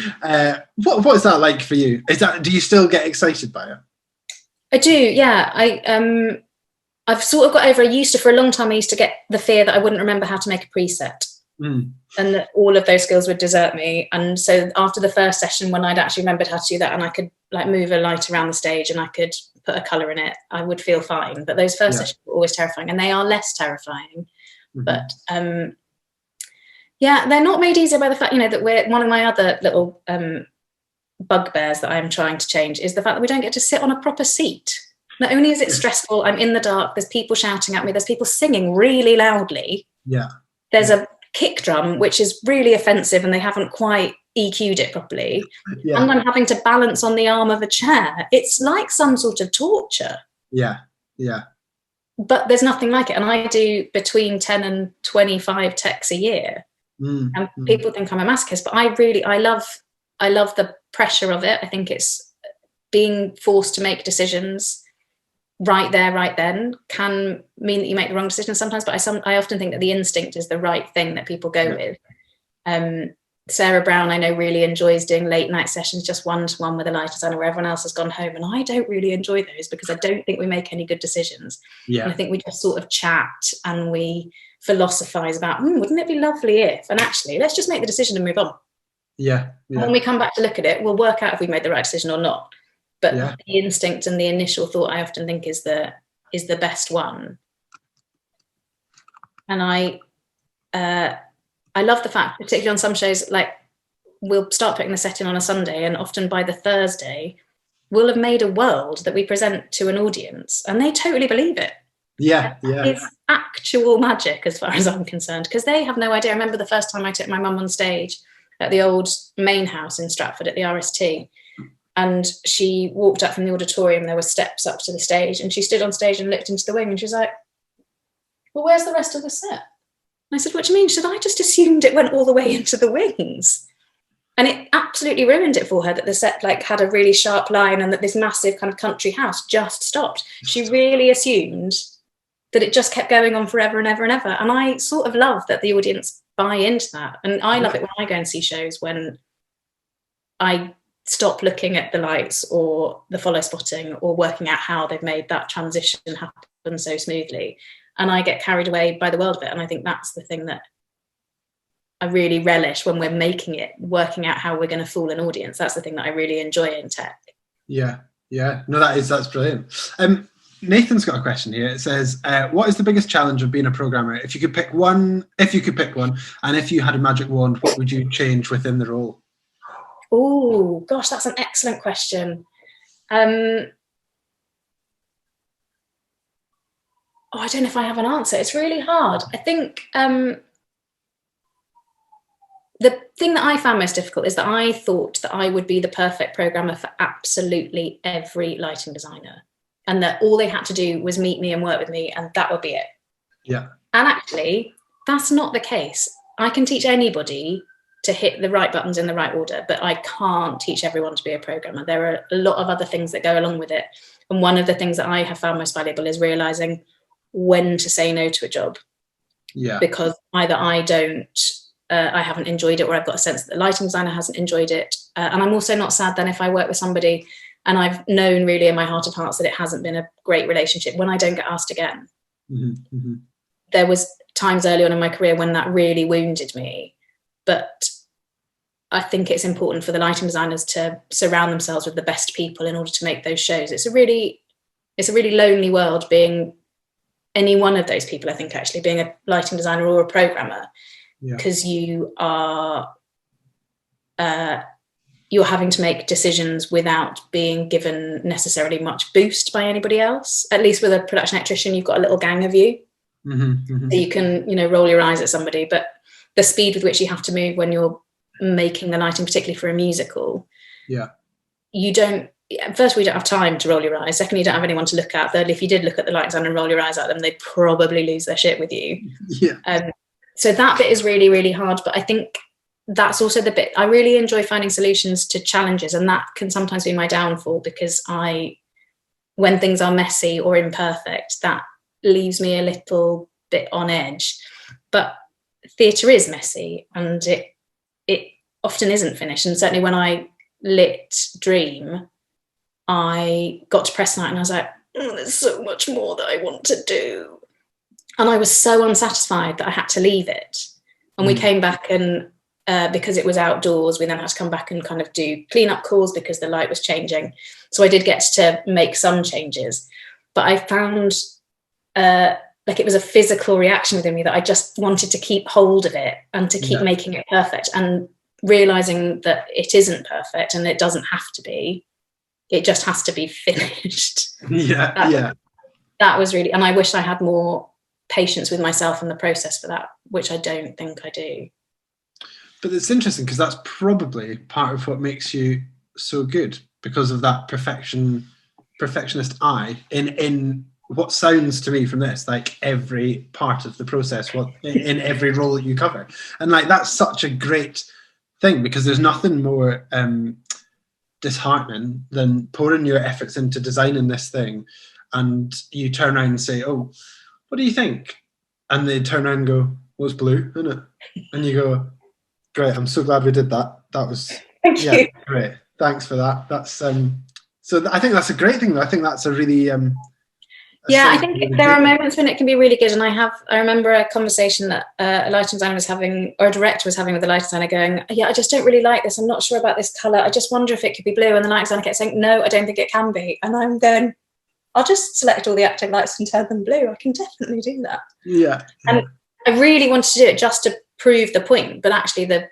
What is that like for you? Do you still get excited by it? I do. Yeah, I've sort of got over. For a long time, I used to get the fear that I wouldn't remember how to make a preset. And that all of those skills would desert me. And so after the first session, when I'd actually remembered how to do that, and I could like move a light around the stage and I could put a colour in it, I would feel fine. But those first sessions were always terrifying, and they are less terrifying. But they're not made easier by the fact, that we're one of my other little bugbears that I'm trying to change is the fact that we don't get to sit on a proper seat. Not only is it stressful, I'm in the dark, there's people shouting at me, there's people singing really loudly. There's a kick drum, which is really offensive, and they haven't quite EQ'd it properly. And I'm having to balance on the arm of a chair. It's like some sort of torture. but there's nothing like it. And I do between 10 and 25 texts a year. And people think I'm a masochist, but I love the pressure of it. I think it's being forced to make decisions right there, right then, can mean that you make the wrong decision sometimes, but I often think that the instinct is the right thing that people go with. Sarah Brown, I know, really enjoys doing late night sessions, just one-to-one with a light designer where everyone else has gone home. And I don't really enjoy those because I don't think we make any good decisions. Yeah. And I think we just sort of chat and we philosophize about, wouldn't it be lovely if, and actually, let's just make the decision and move on. Yeah. And when we come back to look at it, we'll work out if we made the right decision or not. But the instinct and the initial thought, I often think, is the best one. And I love the fact, particularly on some shows, like we'll start putting the set in on a Sunday, and often by the Thursday, we'll have made a world that we present to an audience, and they totally believe it. It's actual magic as far as I'm concerned, because they have no idea. I remember the first time I took my mum on stage at the old main house in Stratford at the RST, and she walked up from the auditorium. There were steps up to the stage, and she stood on stage and looked into the wing, and she was like, well, where's the rest of the set? And I said, what do you mean? She said, I just assumed it went all the way into the wings. And it absolutely ruined it for her that the set like had a really sharp line and that this massive kind of country house just stopped. She really assumed that it just kept going on forever and ever and ever. And I sort of love that the audience buy into that. And I love it when I go and see shows when I stop looking at the lights or the follow spotting or working out how they've made that transition happen so smoothly. And I get carried away by the world of it. And I think that's the thing that I really relish when we're making it, working out how we're going to fool an audience. That's the thing that I really enjoy in tech. Yeah. No, that's brilliant. Nathan's got a question here. It says, what is the biggest challenge of being a programmer? If you could pick one, and if you had a magic wand, what would you change within the role? Oh, gosh, that's an excellent question. I don't know if I have an answer. It's really hard. I think the thing that I found most difficult is that I thought that I would be the perfect programmer for absolutely every lighting designer, and that all they had to do was meet me and work with me, and that would be it. Yeah. And actually, that's not the case. I can teach anybody to hit the right buttons in the right order, but I can't teach everyone to be a programmer. There are a lot of other things that go along with it. And one of the things that I have found most valuable is realizing when to say no to a job. Yeah. Because either I haven't enjoyed it, or I've got a sense that the lighting designer hasn't enjoyed it. And I'm also not sad then if I work with somebody and I've known really in my heart of hearts that it hasn't been a great relationship when I don't get asked again. Mm-hmm. Mm-hmm. There was times early on in my career when that really wounded me. But I think it's important for the lighting designers to surround themselves with the best people in order to make those shows. It's a really lonely world being any one of those people, I think, actually, being a lighting designer or a programmer, because you are you're having to make decisions without being given necessarily much boost by anybody else. At least with a production electrician, you've got a little gang of you. Mm-hmm. Mm-hmm. So you can, roll your eyes at somebody, but the speed with which you have to move when you're making the lighting, particularly for a musical, you don't. First, we don't have time to roll your eyes. Second, you don't have anyone to look at. Thirdly, if you did look at the lights and roll your eyes at them, they'd probably lose their shit with you. Yeah. So that bit is really, really hard. But I think that's also the bit I really enjoy, finding solutions to challenges, and that can sometimes be my downfall, because when things are messy or imperfect, that leaves me a little bit on edge. But theatre is messy, and it often isn't finished. And certainly when I lit Dream, I got to press night and I was like, there's so much more that I want to do. And I was so unsatisfied that I had to leave it. And we came back, and because it was outdoors, we then had to come back and kind of do cleanup calls because the light was changing. So I did get to make some changes, but I found like it was a physical reaction within me that I just wanted to keep hold of it and to keep making it perfect, and realizing that it isn't perfect and it doesn't have to be. It just has to be finished. That was really, and I wish I had more patience with myself in the process for that, which I don't think I do. But it's interesting because that's probably part of what makes you so good, because of that perfectionist eye in what sounds to me from this like every part of the process, what in every role that you cover. And like that's such a great thing, because there's nothing more disheartening than pouring your efforts into designing this thing and you turn around and say, oh, what do you think? And they turn around and go, well, it's blue, isn't it? And you go, great, I'm so glad we did that. That was Thank you. Great, thanks for that. That's so I think that's a great thing. I think that's a really I think there are moments when it can be really good. And I remember a conversation that a lighting designer was having, or a director was having with the lighting designer, going, yeah, I just don't really like this. I'm not sure about this colour. I just wonder if it could be blue. And the lighting designer kept saying, no, I don't think it can be. And I'm going, I'll just select all the active lights and turn them blue. I can definitely do that. Yeah. And I really wanted to do it just to prove the point. But actually the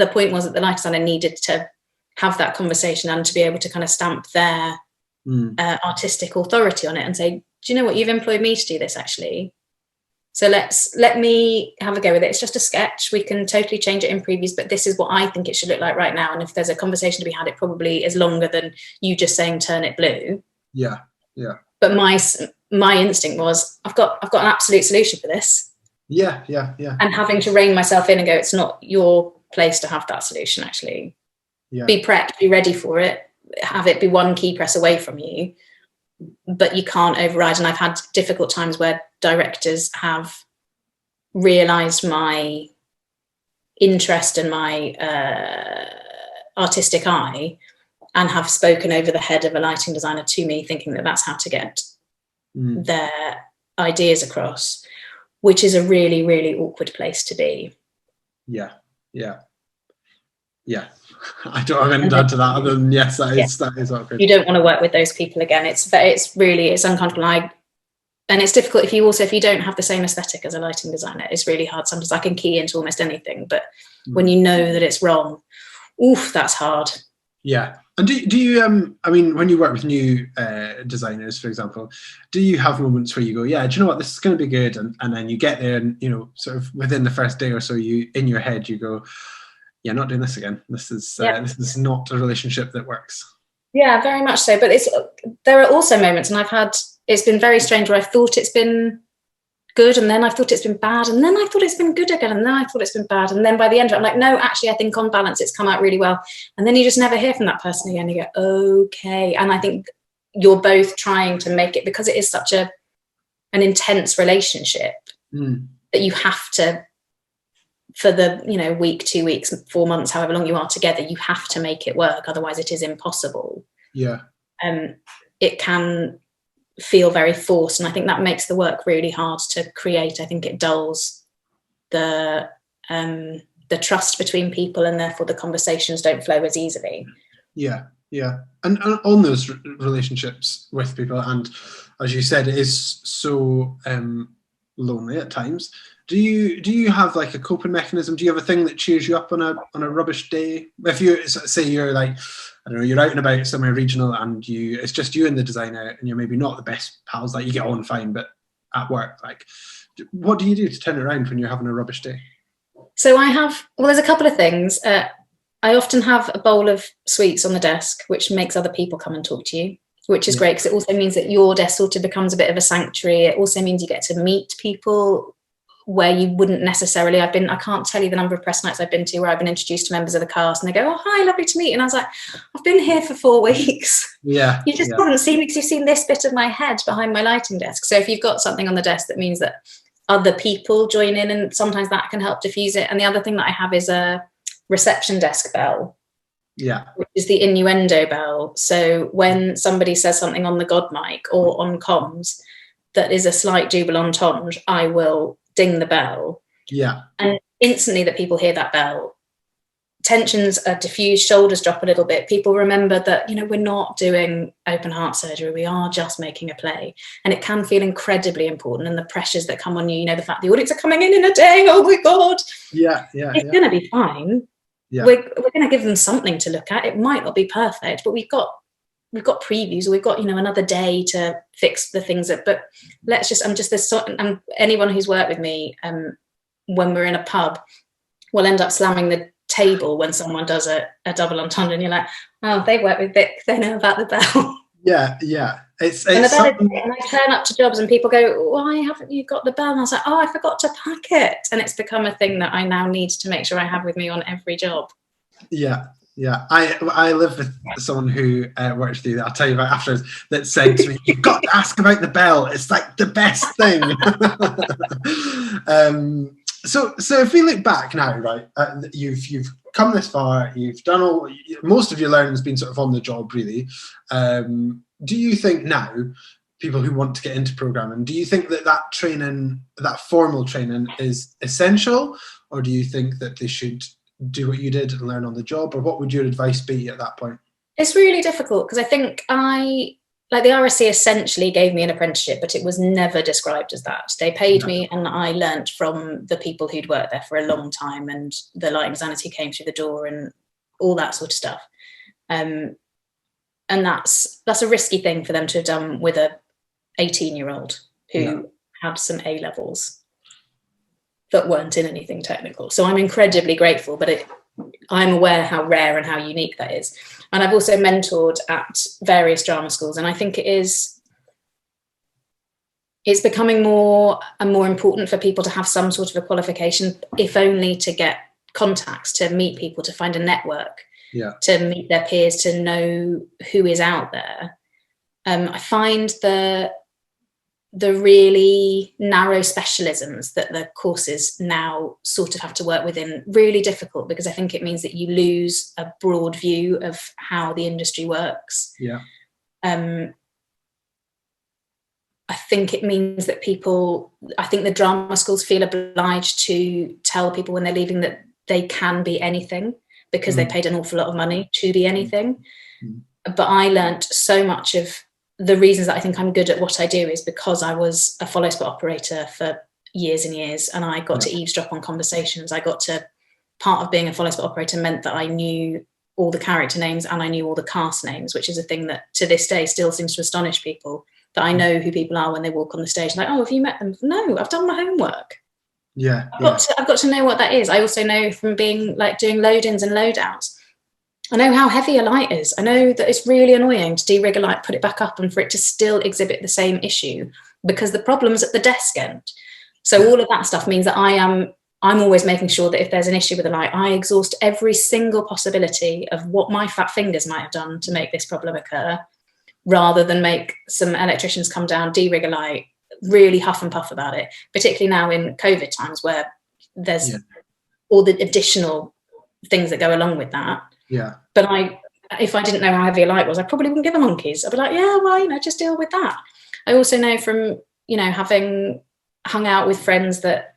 point was that the lighting designer needed to have that conversation and to be able to kind of stamp their artistic authority on it and say, do you know what, you've employed me to do this actually, so let me have a go with it. It's just a sketch, we can totally change it in previews, but this is what I think it should look like right now. And if there's a conversation to be had, it probably is longer than you just saying turn it blue. Yeah. But my instinct was, I've got an absolute solution for this. Yeah. And having to rein myself in and go, it's not your place to have that solution actually. Be prepped, be ready for it, have it be one key press away from you, but you can't override. And I've had difficult times where directors have realised my interest and my artistic eye and have spoken over the head of a lighting designer to me, thinking that that's how to get their ideas across, which is a really, really awkward place to be. Yeah. I don't have anything to add to that other than yes, that is awkward. You don't want to work with those people again. It's uncomfortable. And it's difficult if you don't have the same aesthetic as a lighting designer. It's really hard. Sometimes I can key into almost anything, but when you know that it's wrong, oof, that's hard. Yeah. And do you I mean, when you work with new designers, for example, do you have moments where you go, yeah, do you know what, this is going to be good, and then you get there and sort of within the first day or so, you in your head you go, yeah, not doing this again. This is not a relationship that works. Yeah, very much so. But there are also moments, and it's been very strange, where I've thought it's been good, and then I've thought it's been bad, and then I thought it's been good again, and then I thought it's been bad, and then by the end I'm like, no, actually I think on balance it's come out really well. And then you just never hear from that person again. You go, okay. And I think you're both trying to make it, because it is such an intense relationship that you have to, for the week, 2 weeks, 4 months, however long you are together, you have to make it work, otherwise it is impossible. It can feel very forced, and I think that makes the work really hard to create. I think it dulls the trust between people, and therefore the conversations don't flow as easily. And on those relationships with people, and as you said, it is so lonely at times. Do you have like a coping mechanism? Do you have a thing that cheers you up on a rubbish day? If you say you're like, I don't know, you're out and about somewhere regional, and it's just you and the designer, and you're maybe not the best pals, like you get on fine, but at work, like, what do you do to turn it around when you're having a rubbish day? So there's a couple of things. I often have a bowl of sweets on the desk, which makes other people come and talk to you, which is great, because it also means that your desk sort of becomes a bit of a sanctuary. It also means you get to meet people where you wouldn't necessarily. I can't tell you the number of press nights I've been to where I've been introduced to members of the cast, and they go, oh, hi, lovely to meet you. And I was like, I've been here for 4 weeks. You just haven't seen me because you've seen this bit of my head behind my lighting desk. So if you've got something on the desk, that means that other people join in, and sometimes that can help diffuse it. And the other thing that I have is a reception desk bell, which is the innuendo bell. So when somebody says something on the God mic or on comms that is a slight double entendre, I will ding the bell. And instantly that people hear that bell, tensions are diffused, shoulders drop a little bit. People remember that, we're not doing open heart surgery, we are just making a play. And it can feel incredibly important, and the pressures that come on you, the fact the audience are coming in a day, oh my God. It's going to be fine. We're going to give them something to look at. It might not be perfect, but we've got previews, or we've got another day to fix the things that. But anyone who's worked with me, when we're in a pub, will end up slamming the table when someone does a double entendre, and you're like, oh, they work with Vic, they know about the bell. And the it's bell is, something. and I turn up to jobs and people go, why haven't you got the bell? And I was like, oh, I forgot to pack it. And it's become a thing that I now need to make sure I have with me on every job. Yeah. Yeah, I live with someone who works with you that I'll tell you about afterwards, that said to me, "You've got to ask about the bell. It's like the best thing." So if we look back now, right, you've come this far, you've done most of your learning has been sort of on the job, really. Do you think now, people who want to get into programming, do you think that training, that formal training, is essential, or do you think that they should do what you did and learn on the job, or what would your advice be at that point? It's really difficult because I think the RSC essentially gave me an apprenticeship, but it was never described as that. They paid me and I learnt from the people who'd worked there for a long time, and the lighting designers who came through the door and all that sort of stuff. And that's a risky thing for them to have done with a 18-year-old who had some A levels that weren't in anything technical. So I'm incredibly grateful, but I'm aware how rare and how unique that is. And I've also mentored at various drama schools, and I think it's becoming more and more important for people to have some sort of a qualification, if only to get contacts, to meet people, to find a network, to meet their peers, to know who is out there. I find the really narrow specialisms that the courses now sort of have to work within really difficult, because I think it means that you lose a broad view of how the industry works. I think it means that I think the drama schools feel obliged to tell people when they're leaving that they can be anything, because they paid an awful lot of money to be anything. But I learnt so much of the reasons that I think I'm good at what I do is because I was a follow spot operator for years and years, and I got to eavesdrop on conversations. Part of being a follow spot operator meant that I knew all the character names and I knew all the cast names, which is a thing that to this day still seems to astonish people, that I know who people are when they walk on the stage. Like, oh, have you met them? No, I've done my homework. I've got to know what that is. I also know from being doing load-ins and load-outs, I know how heavy a light is. I know that it's really annoying to de-rig a light, put it back up, and for it to still exhibit the same issue because the problem's at the desk end. So all of that stuff means that I'm always making sure that if there's an issue with a light, I exhaust every single possibility of what my fat fingers might have done to make this problem occur, rather than make some electricians come down, de-rig a light, really huff and puff about it, particularly now in COVID times where there's all the additional things that go along with that. But if I didn't know how heavy a light was, I probably wouldn't give a monkeys. I'd be like, yeah, well, just deal with that. I also know from, having hung out with friends that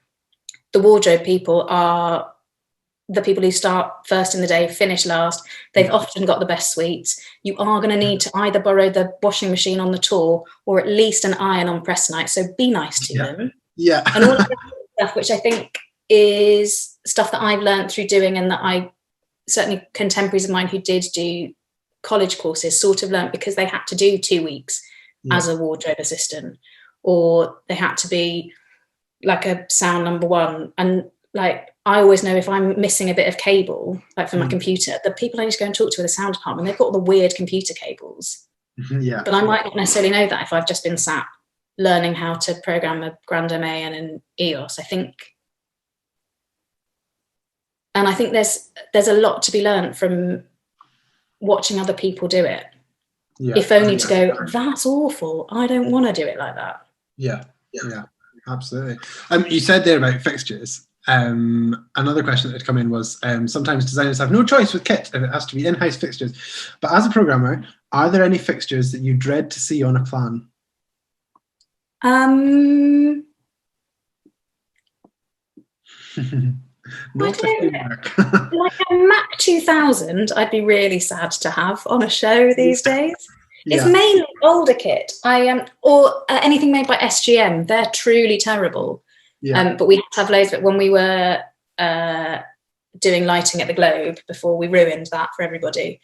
the wardrobe people are the people who start first in the day, finish last. They've often got the best suites. You are going to need to either borrow the washing machine on the tour or at least an iron on press night. So be nice to them. And all of that stuff, which I think is stuff that I've learned through doing, and that certainly contemporaries of mine who did do college courses sort of learned because they had to do 2 weeks as a wardrobe assistant, or they had to be like a sound number one. And I always know if I'm missing a bit of cable, for my computer, the people I need to go and talk to in the sound department, they've got all the weird computer cables. But I might not necessarily know that if I've just been sat learning how to program a Grand MA and an EOS. I think there's a lot to be learned from watching other people do it. If only to go, that's awful, I don't want to do it like that. Yeah, absolutely. You said there about fixtures. Another question that had come in was, sometimes designers have no choice with kit if it has to be in-house fixtures. But as a programmer, are there any fixtures that you dread to see on a plan? Like a Mac 2000, I'd be really sad to have on a show these days. It's mainly older kit. Or anything made by SGM. They're truly terrible. But we had to have loads of it when we were doing lighting at the Globe before we ruined that for everybody.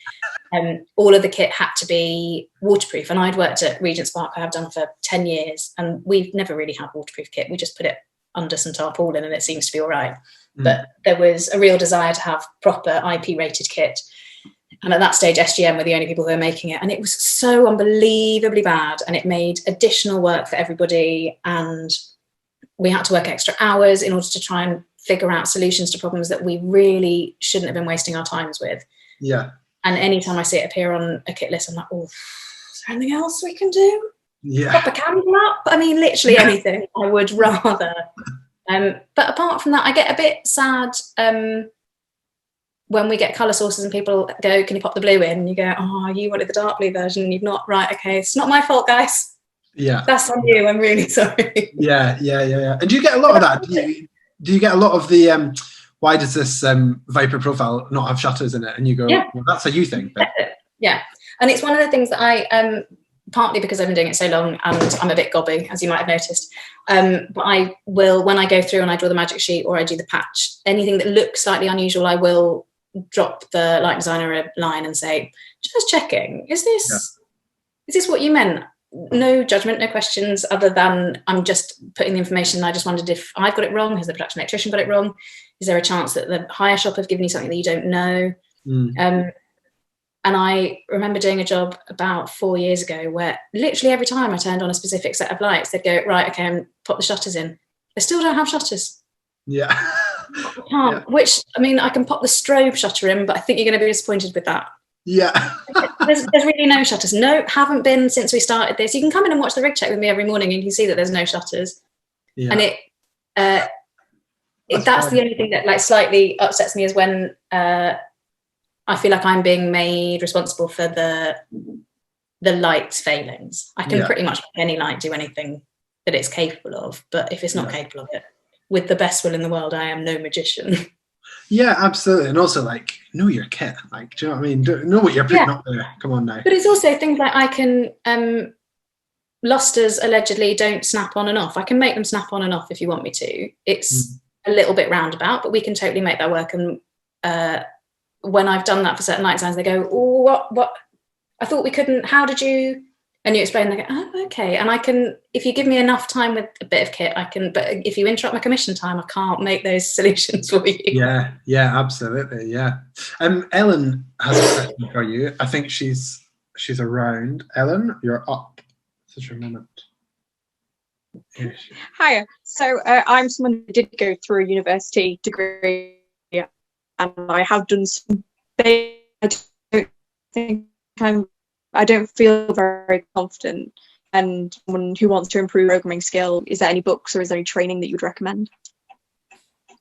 All of the kit had to be waterproof, and I'd worked at Regent's Park, I have done for 10 years, and we've never really had waterproof kit. We just put it under some tarpaulin and it seems to be all right. But there was a real desire to have proper IP rated kit. And at that stage, SGM were the only people who were making it. And it was so unbelievably bad. And it made additional work for everybody. And we had to work extra hours in order to try and figure out solutions to problems that we really shouldn't have been wasting our times with. Yeah. And anytime I see it appear on a kit list, I'm like, oh, is there anything else we can do? Yeah. Pop a candle up? I mean, literally anything. I would rather. But apart from that, I get a bit sad when we get colour sources and people go, can you pop the blue in? And you go, oh, you wanted the dark blue version. You've not, right, okay. It's not my fault, guys. Yeah. That's on you. I'm really sorry. Yeah. And do you get a lot of that? Do you get a lot of the, why does this Viper profile not have shutters in it? And you go, well, that's a you thing. But... Yeah. And it's one of the things that I, partly because I've been doing it so long and I'm a bit gobby, as you might have noticed. But I will, when I go through and I draw the magic sheet or I do the patch, anything that looks slightly unusual, I will drop the light designer a line and say, just checking, is this what you meant? No judgment, no questions, other than I'm just putting the information. I just wondered if I've got it wrong. Has the production electrician got it wrong? Is there a chance that the hire shop have given you something that you don't know? And I remember doing a job about 4 years ago where literally every time I turned on a specific set of lights, they'd go, right, okay, and put the shutters in. They still don't have shutters. Yeah. I can't, which, I mean, I can pop the strobe shutter in, but I think you're going to be disappointed with that. Yeah. there's really no shutters. No, haven't been since we started this. You can come in and watch the rig check with me every morning and you can see that there's no shutters. Yeah. And that's the only thing that like slightly upsets me is when I feel like I'm being made responsible for the light's failings. I can pretty much make any light do anything that it's capable of, but if it's not capable of it, with the best will in the world, I am no magician. Yeah, absolutely. And also, like, know your kit. Like, do you know what I mean? Know what you're putting up there. Come on now. But it's also things like I can, lusters allegedly don't snap on and off. I can make them snap on and off if you want me to. It's a little bit roundabout, but we can totally make that work. And when I've done that for certain light designs, they go, oh, what? I thought we couldn't. How did you? And you explain, they go, oh, okay. And I can, if you give me enough time with a bit of kit, I can, but if you interrupt my commission time, I can't make those solutions for you. Yeah, absolutely, yeah. Ellen has a question for you. I think she's around. Ellen, you're up. Such a moment. Hiya. So I'm someone who did go through a university degree, and I have done some things. I don't feel very confident. And someone who wants to improve programming skill, is there any books or is there any training that you'd recommend?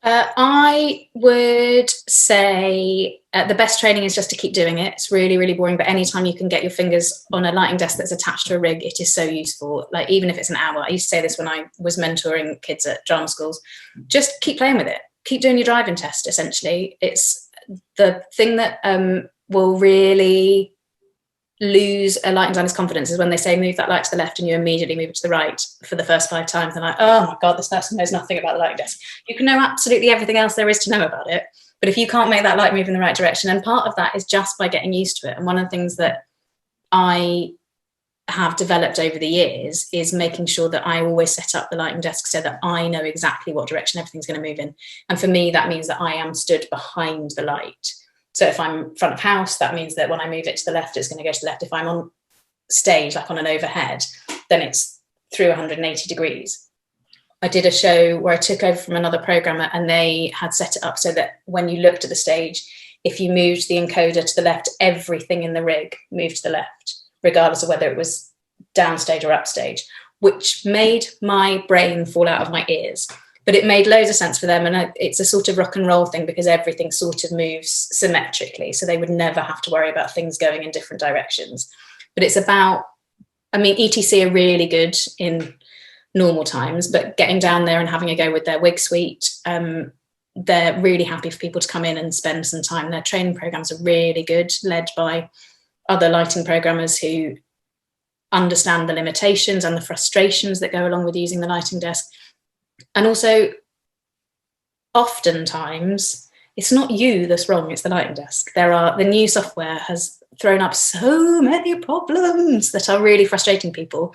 I would say the best training is just to keep doing it. It's really, really boring, but anytime you can get your fingers on a lighting desk that's attached to a rig, it is so useful. Like, even if it's an hour, I used to say this when I was mentoring kids at drama schools, just keep playing with it. Keep doing your driving test, essentially. It's the thing that will really lose a lighting designer's confidence is when they say move that light to the left and you immediately move it to the right for the first 5 times. They're like, oh my God, this person knows nothing about the lighting desk. You can know absolutely everything else there is to know about it, but if you can't make that light move in the right direction, and part of that is just by getting used to it. And one of the things that I have developed over the years is making sure that I always set up the lighting desk so that I know exactly what direction everything's going to move in. And for me, that means that I am stood behind the light. So if I'm front of house, that means that when I move it to the left, it's going to go to the left. If I'm on stage, like on an overhead, then it's through 180 degrees. I did a show where I took over from another programmer and they had set it up so that when you looked at the stage, if you moved the encoder to the left, everything in the rig moved to the left, regardless of whether it was downstage or upstage, which made my brain fall out of my ears. But it made loads of sense for them. And it's a sort of rock and roll thing because everything sort of moves symmetrically. So they would never have to worry about things going in different directions. But it's about, I mean, ETC are really good in normal times, but getting down there and having a go with their wig suite, they're really happy for people to come in and spend some time. Their training programs are really good, led by other lighting programmers who understand the limitations and the frustrations that go along with using the lighting desk. And also, oftentimes, it's not you that's wrong, it's the lighting desk. The new software has thrown up so many problems that are really frustrating people.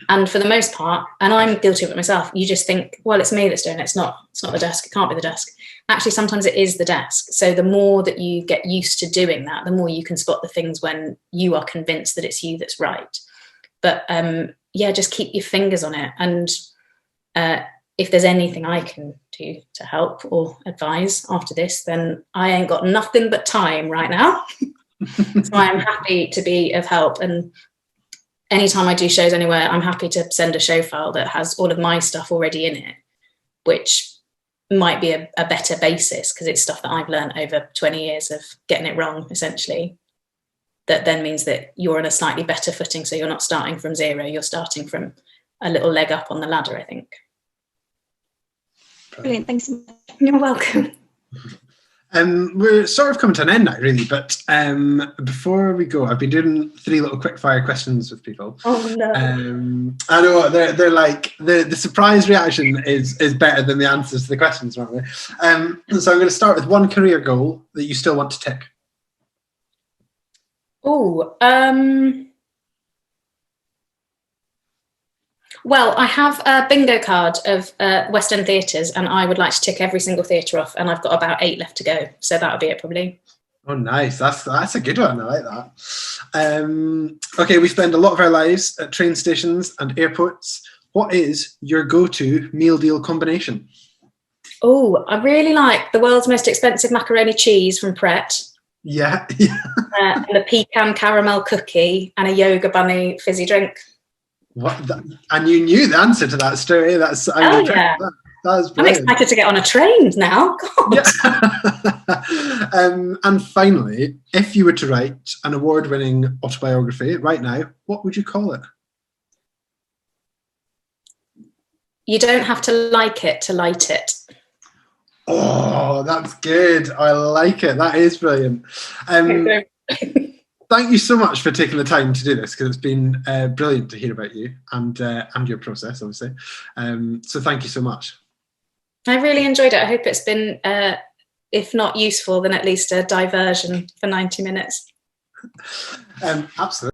And for the most part, and I'm guilty of it myself, you just think, well, it's me that's doing it. It's not the desk. It can't be the desk. Actually, sometimes it is the desk. So the more that you get used to doing that, the more you can spot the things when you are convinced that it's you that's right. But just keep your fingers on it. And if there's anything I can do to help or advise after this, then I ain't got nothing but time right now. So I'm happy to be of help. And anytime I do shows anywhere, I'm happy to send a show file that has all of my stuff already in it, which might be a better basis because it's stuff that I've learned over 20 years of getting it wrong, essentially. That then means that you're on a slightly better footing. So you're not starting from zero, you're starting from a little leg up on the ladder, I think. Brilliant, thanks so much. You're welcome. We're sort of coming to an end now, really, but before we go, I've been doing 3 little quick-fire questions with people. Oh, no. I know, they're like, the surprise reaction is better than the answers to the questions, aren't they? So I'm going to start with one career goal that you still want to tick. Oh, well, I have a bingo card of West End theatres, and I would like to tick every single theatre off, and I've got about 8 left to go. So that would be it, probably. Oh, nice. That's a good one. I like that. Okay, we spend a lot of our lives at train stations and airports. What is your go-to meal deal combination? Oh, I really like the world's most expensive macaroni cheese from Pret. Yeah. And a pecan caramel cookie and a yoga bunny fizzy drink. What? And you knew the answer to that straight away. That's yeah. That's I'm excited to get on a train now. God. Yeah. And finally, if you were to write an award-winning autobiography right now, what would you call it? You don't have to like it to light it. Oh, that's good. I like it. That is brilliant. Thank you so much for taking the time to do this, because it's been brilliant to hear about you and your process, obviously. So thank you so much. I really enjoyed it. I hope it's been, if not useful, then at least a diversion for 90 minutes. Absolutely.